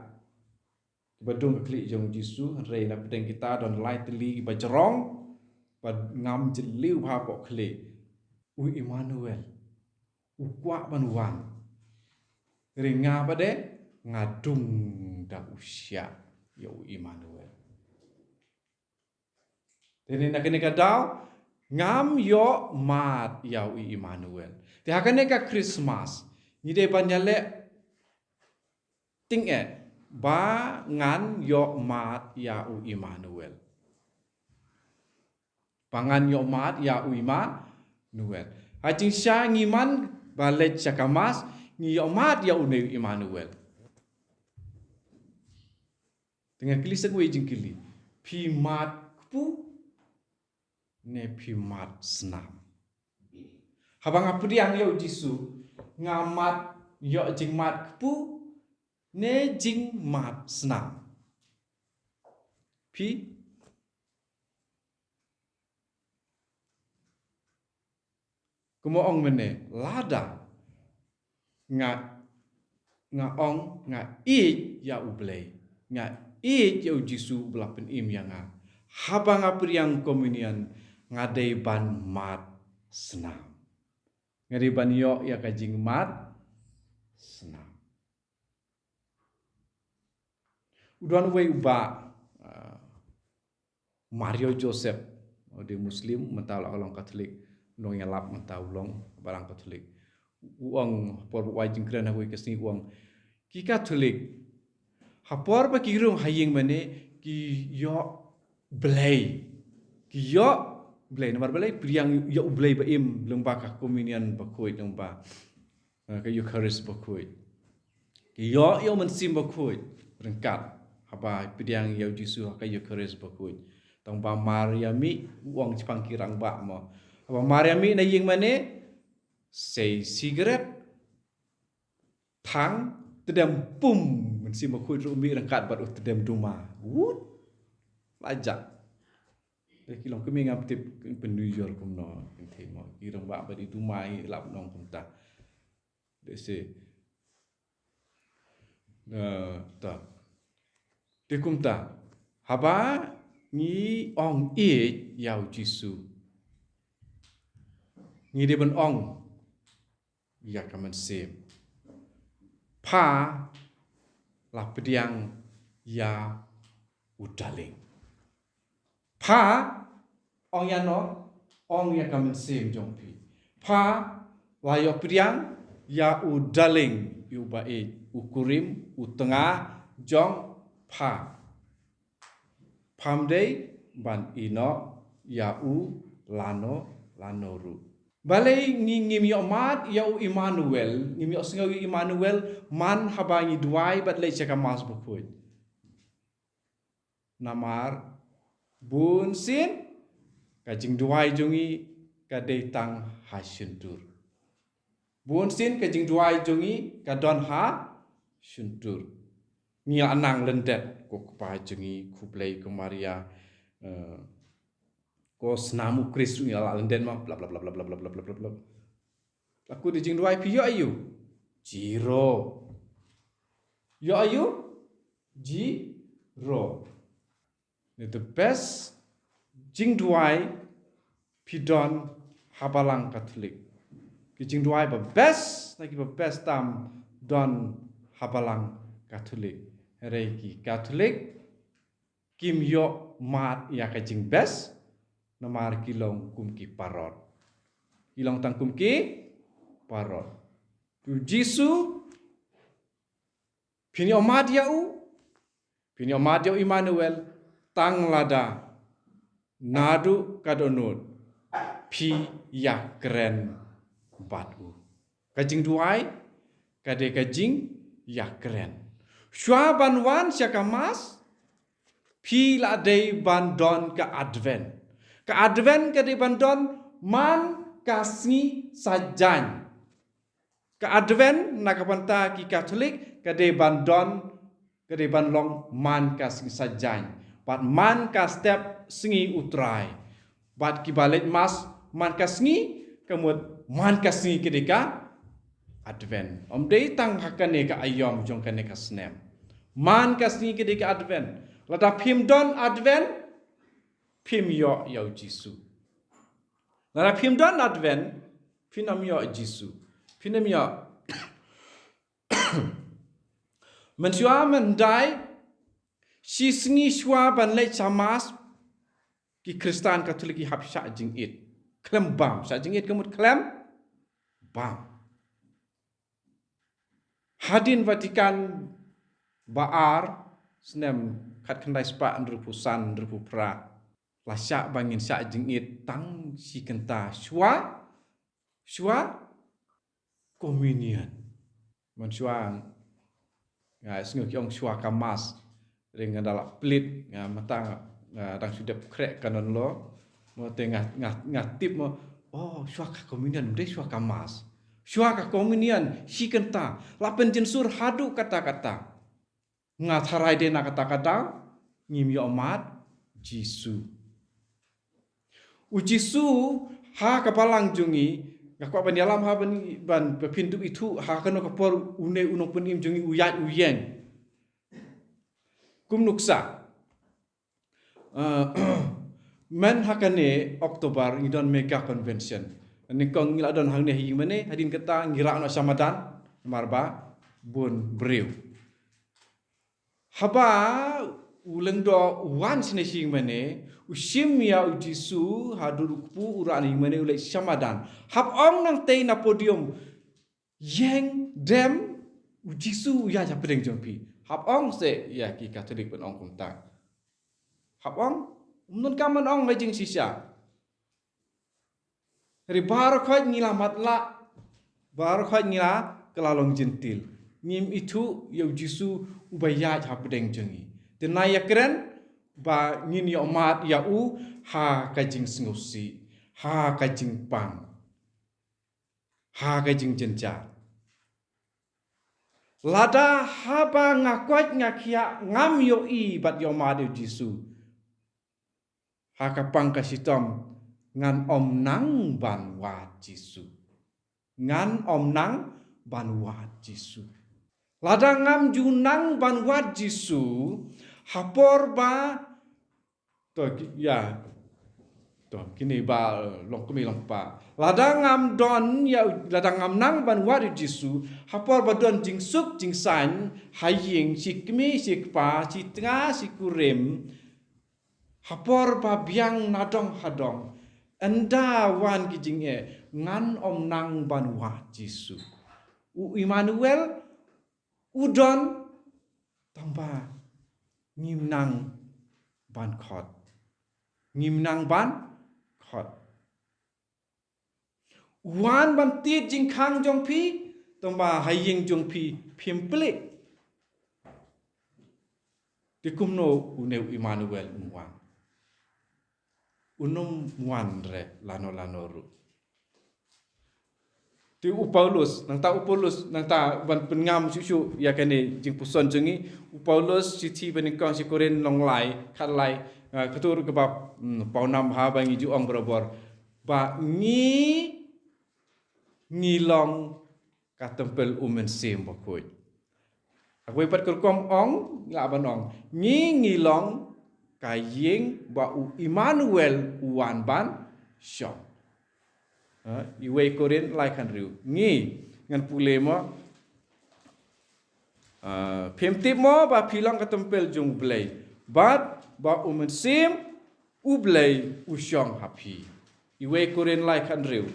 bedung ke kli jong jisu rei na pedeng kita don lai teli becerong pad ngam jeliu bha pok kli u Emmanuel u kwa banwan ringa bade ngadung da usya ya u Emmanuel dene na kene kadau ngam yo mat ya u Emmanuel te hakane ka Christmas ni de banyale ting ba ngan yo mat ya u Emmanuel pangan yo mat ya u Emmanuel hajing sya ngiman balet syakamas ni yo mat ya u Emmanuel dengan kili segwe jingkili pi mat pu ne pi mat snam habang apriang yo jisu ngamat yo jing mat pu ne jing mat snam pi kumo ong mene lada nga ong nga I ya ublei nga I ya jisu belapen im yanga habang apriang komunian ngadei ban mat snam ngadei ban yo ya kajing mat snam udon we uba Mario Joseph de muslim mentau orang katolik nong yalap mentau long barang katolik uang por wajing kran we kesni uang ki katolik hapor ba kirung haying mane ki yo blai ki yo blai nomor blai priang yo blai ba im lengba ka komunian ba khoi lengba ka eucharist ba khoi ki yo mensim ba khoi rengkat haba priang yo jisu ka eucharist ba khoi tong ba Mariami uang Jepang kirang ba mo ba Mariami na ying mane say cigarette thang tedam pum men si ma khoi rumi rangkat bat tedam duma wut lajak de kilong kemi ngap tip pen New York kum no thei mo kirang ba ba di duma i lap nong kum ta de se ta de kum ta haba ni ong e yau Jisu ni de ben ong ya kaman sem pa la pediang ya udaling pa ong ya no ong ya kaman sem jong pi pa la yo pediang ya udaling yu ba e ukurim utengah jong pa pamdei ban ino ya u lanoru balai ngimi omat ya u Immanuel ngimi osngawi Immanuel man habangi duai bat le chaka mas bukut namar bun sin kajing duai jongi kadai tang hasuntur bun sin kajing duai jongi kadon ha suntur ngi anang lendet ko pa jongi kuplei ko Maria ko snamu Kristus ngi ala lendet ma bla bla bla bla bla bla bla bla bla aku di jing duai pi yo ayu jiro yo ayu jiro the best jing duai pidon habalang Katolik ki jing duai ba best lagi ba best tam don habalang Katolik reiki Katolik kim yo mat ya ka jing best namar kilong kum ki parot kilong tang kum ki parot tu Jisu pini omat ya Immanuel tang lada nadu kadonut pi ya keren batu kajing duai kade kajing ya keren shwa banwan syakamas pi la dei bandon ka advent ka dei bandon man kasni sajan ka advent nakapanta ki Katolik ka dei bandong man kasni sajan pat man ka step singi utrai bat ki balet mas man kasni kamut man kasni kedeka advent dei tang hakane ka ayom jong kane ka snem man kasni kedeka advent lada phim don advent phim yo Jisu lada phim don advent phinam yo Jisu phinam yo menshua mendai si singi shwa ban le chamas ki Kristan Katolik ki hapsha jing it klem bam sa jing it kemut klem bam Hadin Vatikan baar snem khat khandai spa ndrupu san ndrupu pra la sya bangin sya jingit tang si kenta shwa communion man shwa nga sngu kyong shwa kamas ring dala plit nga matang dang sudah krek kanon lo mo tengah ngatip mo oh shwa communion de shwa kamas shwa communion si kenta lapen jensur hadu kata-kata ngatharai de na kata-kata ngim yo mat Jisu Jisu ha kapalang jungi ngakwa ban dalam ha ban pintu itu ha kano kapor une unong penim jungi uyat uyeng kum nuksa men hakane Oktober ngidon mega convention ni kong ngila don hang ne hi mane hadin kata ngira no Ramadan marba bun breu haba uleng do wan sine sing mane usim ya Jisu hadurukpu urani mane ulai Ramadan hab ong nang tei na podium yeng dem Jisu ya japeng jompi hab ong se ya ki Katolik ben ong kumta hab ong mun kaman ong majing sisa dari baru kau ngila matla baru kau ngila kelalong jentil ngim itu ya Jisu ubaya japeng jongi denai keren ba ngin yo mat ya u ha ka jing sngusi ha ka jing pang ha ka jing jenja lada haba ngakwat ngakia ngam yo I bat yo mat yo Jisu ha ka pang ka sitom ngan om nang ban wat Jisu ngan om nang ban wat Jisu lada ngam junang ban wat Jisu hapor ba to ya to kini ba long kemi long pa lada ngam don ya lada ngam nang ban wat Jisu hapor ba don jing suk jing san haying si kemi si pa si tengah si kurem hapor ba biang nadong hadong anda wan ki jing ngan om nang ban wat Jisu u Immanuel udon tamba ngim nang ban khot ngim nang ban khot wan ban tiet jing khang jong pi tamba haying jong pi phim ple dikumno uneu Immanuel unwan unum wan re lano ru ti Paulus nang ta ban pengam susu ya kene jing puson jengi Paulus si beningkong si Korin long lai khat lai ketur ke bab paunam ha bangi juong berobor ba ngilong ka tempel umen sim bakoi aku ipat kerkom ong la ban ong ngilong ka yeng ba u Immanuel uan ban syok iwe Korin lai kan riu ngan pule mo phim tip mo ba philang ka tempel jung blai bat ba umen sim u blai u syong happy iwe Korin lai kan riu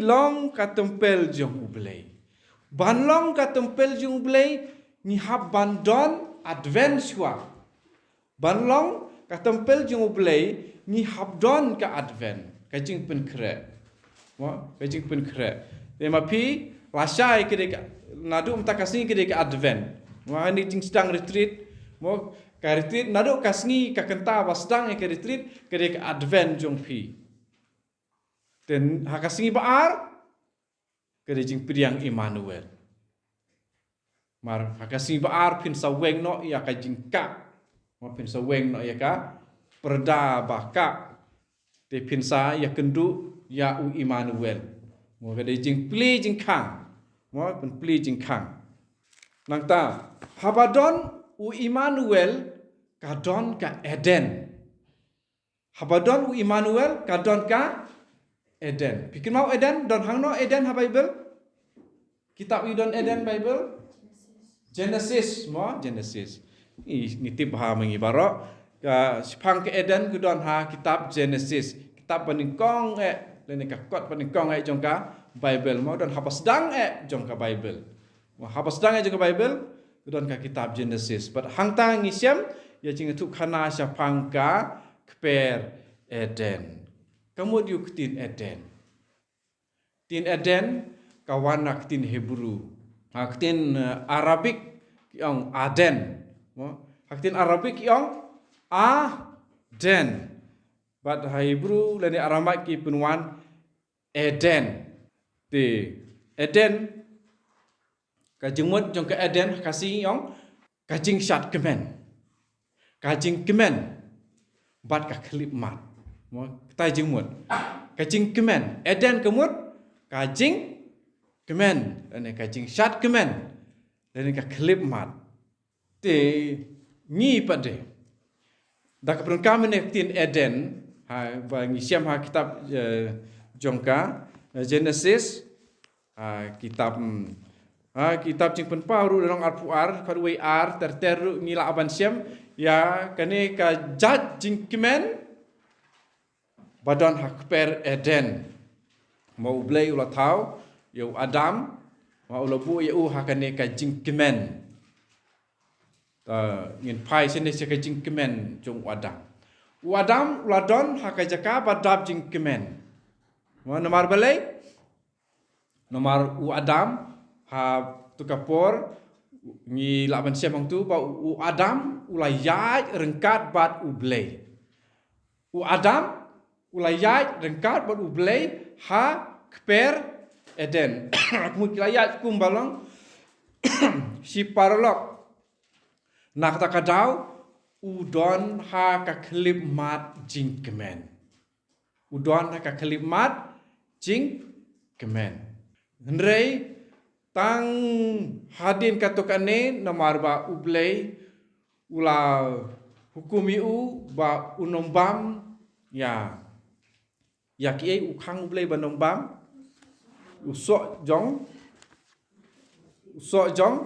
long ka tempel jung u blai ban long ka tempel jung blai ni hab ban don advent swa ban long ka tempel jung u blai ni hab don ka advent ka jing pen kre mo ka jing pen kre de ma pi lasai ke nadu mtakasni ke advent mo ni jing sedang retreat mo ka retreat nadu kasni ka kenta wasdang ke retreat ke advent jong pi den hakasni baar ke jing priang Immanuel mar hakasni baar pin saweng no ya ka jing ka mo pin saweng no ya ka perda baka te pin sa ya kendu ya u Immanuel mo ke jing pli jing khang mo pen pli jing khang nang ta habadon u Immanuel kadon ka Eden habadon u Immanuel kadon ka Eden pikir mau Eden don hang no Eden ha Bible kitab idon Eden Bible Genesis mo Genesis ni tip ha mengi baro ka sipang ke Eden kudon ha kitab Genesis kitab paningkong lene ka kot paningkong jong ka Bible mo don hapas dang jong ka Bible mo hapas dang jong ka Bible kudon ka kitab Genesis but hang ta ngisem ya jing tu khana sipang ka kper Eden kamu diu tin Eden kawan nak tin Hebrew hak tin Arabic yang Aden mo hak tin Arabic yang Aden but Hebrew lani Aramak ki penwan Eden ti Eden ka jengmut jong ka Eden kasih yang ka jing shat kemen bat ka klip mat mo ta jengmut ka jing kemen Eden kemut ka jing kemen ane ka jing shat kemen lani ka klip mat ti ni pade dak prun kamen tin Eden ha bangi siam ha kitab jongka Genesis kitab jing pen pauru long arpuar parwei ar terteru ngila aban siam ya kane ka jat jing kemen badon hakper Eden mau blai ula tau yo Adam mau ula bu yo hakane ka jing kemen ngin pai sene se ka jing kemen jong Adam ladon hakajaka badab jing kemen mo nomor balai nomor u Adam ha tukapor Ngi laban siam hang tu ba u Adam ulayai rengkat bat u blei. U Adam ulayai rengkat bat u blei ha kper Eden. Aku kilayat kumbalang si paralog nak ta kadau udon ha ka klip mat jing kemen. Udon ha ka klip mat jing kemen. Hendrei tang hadin katukane namar ba ublei ula hukumi u ba unombam ya ki ukhang ublei ba nombam usok jong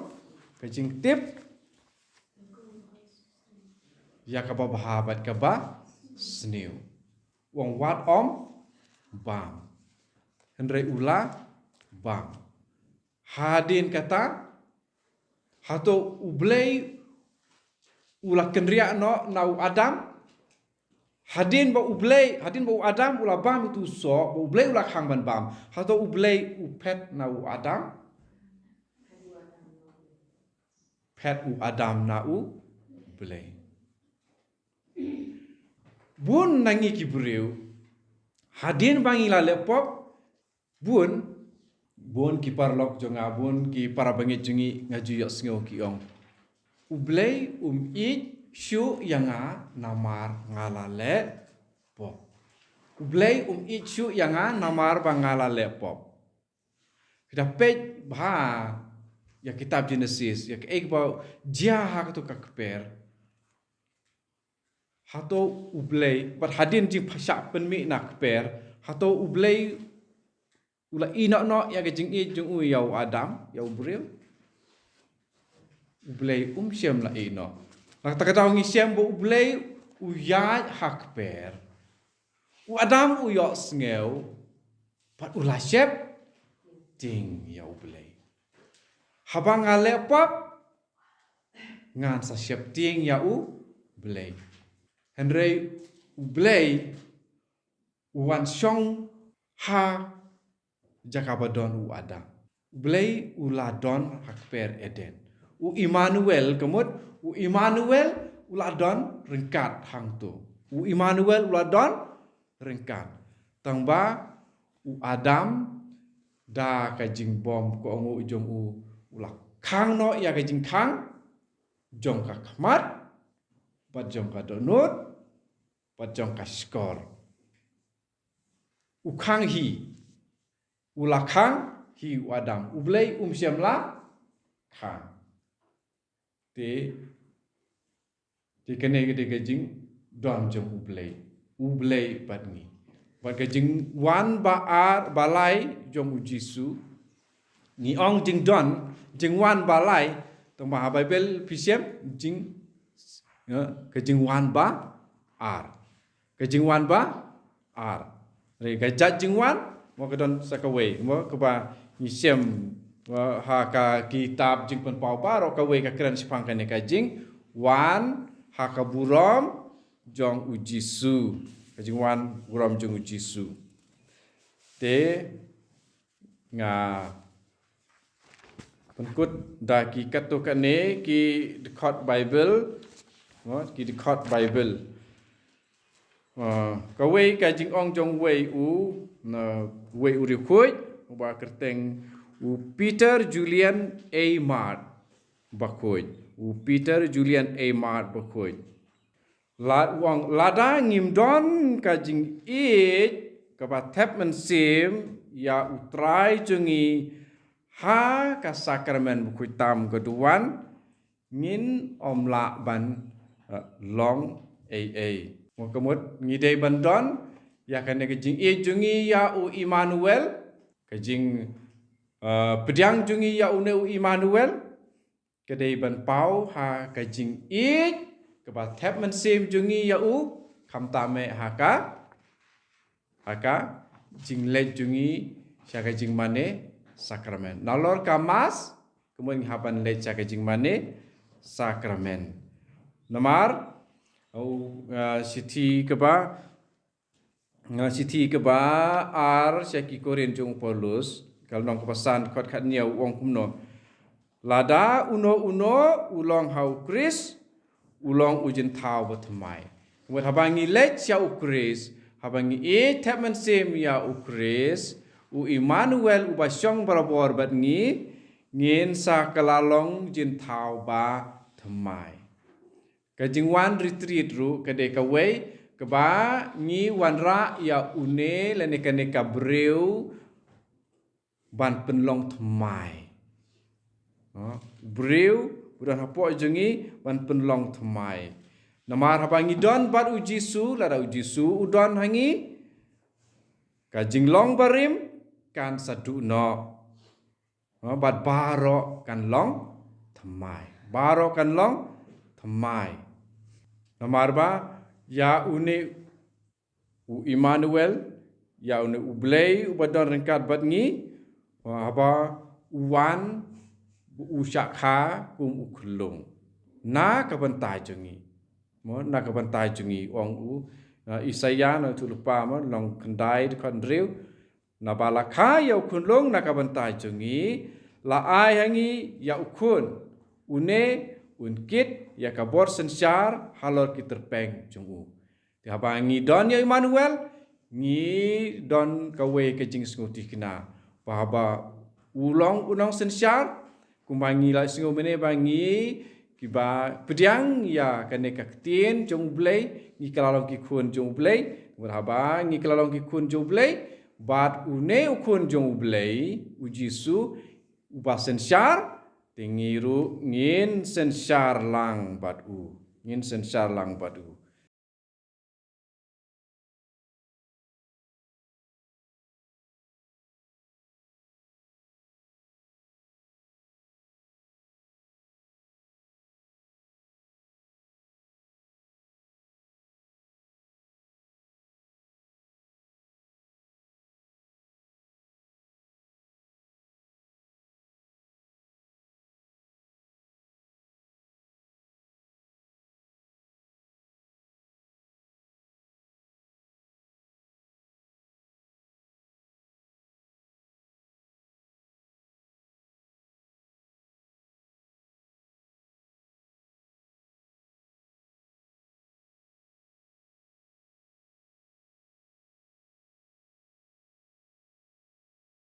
kajing tip ya ka bahabat ka ba sniu wong wat om bam hendrei ula bam hadin kata hato ublei ula kendria no nau Adam hadin ba ublei hadin ba Adam ula bam itu so ba ublei ula khang ban bam hato ublei upet nau Adam pet u Adam nau ublei bun nangi kibreu hadin bangila lepop bun ki parlok jonga bun ki para bangit jungi ngaju yok sngo ki ong ublei i shu yanga namar ngalale pop ublei i shu yanga namar bangalale pop kita pej ba ya kitab Genesis ya ek ba dia hak tu kakper hato ublei bat hadin jing phasha penmi nak per hato ublei ula inok no ya ke jing i jung u yau Adam yau bril ublei siam la ino nak ta kata ngi siam bo ublei u ya hak per u Adam u yo sneu pat ula shep ting ya ublei habang ale pap ngan sa shep ting ya ublei Henry ublei wan song ha jakabadon u Adam ublei uladon hakper Eden u Immanuel kemud u Immanuel uladon rengkat hang tu u Immanuel uladon rengkat tangba u Adam da ka jing bom ko ngu jong u ula khang no ya ka jing khang jong ka khmat pat jong ka donut pat jong ka skor u khang hi ula khang hi u Adam ublei siam la khang te kene gede gajing don jong ublei pat ngi pat gajing wan ba ar balai jong u Jisu ni ong jing don jing wan balai tong ma Bible pisem jing gajing wan ba ar gajing wan ba ar re gajat jing wan mo kadon sakaway mo kaba ni sem ha ka kitab jing pen pau ba ro ka we ka kran sipang kan ka jing wan ha ka burom jong u Jisu ka jing wan burom jong u Jisu te nga penkut da ki katu kane ki dekat Bible mo ki dekat Bible ka we ka jing ong jong we u na we uri khoi ba kerteng u Peter Julian A Mart bakhoi u Peter Julian A Mart bakhoi la wang lada ngim don ka jing e ka ba thep man sim ya utrai jungi ha ka sakramen bakhoi tam keduan ngin omla ban long mo kemut ngidei bandon ya kan ke jing e jungi ya u Immanuel ke jing pediang jungi ya u Immanuel ke dei ban pau ha ke jing e ke ba thep man sim jungi ya u kham ta me ha ka jing le jungi sya ke jing mane sakramen nalor kamas kemudian haban le sya ke jing mane sakramen namar au siti keba ar syaki Korin jung Paulus kalau nong kepasan kot kat niau wong kumno Lada uno ulong hau Kris ulong ujin tau batmai. Kemudian habangi let sia Ukris, habangi tapman sem ya Ukris, u Emmanuel u basyong barabor bat ngin sa kelalong jin tau ba tmai. Kajingwan retreat ru kade kawai keba ngi wanra ya une leneka breu ban penlong tmai. Breu udan hapo jengi ban penlong tmai. Namar habangi don bat ujisu lada ujisu udon hangi kajinglong barim kan sadu no. Bat baro kan long tmai. Baro kan long tmai. Namar ba ya une u Emmanuel ya une ublei ubadon rengkat bat ngi haba uwan usyakha kum uklung na kabantai jengi mo na kabantai jengi ong u Isaya na tu lupa mo long kendai kon riu na balakha ya uklung na kabantai jengi la ai hangi ya ukun une unkit ya kabor sensar halor kiterpeng jengu ti habangi don ya Emmanuel ngi don kawe kejing senguti kena bahaba ulong sensar kumbangi la singo mene bangi kiba pediang ya kane kaktin jong blai ngi kalalong ki khun jong blai berhaba ngi kalalong ki khun jong blai bat une ukun jong blai ujisu uba sensar tingiru ngin sensar lang bat u ngin sensar lang bat u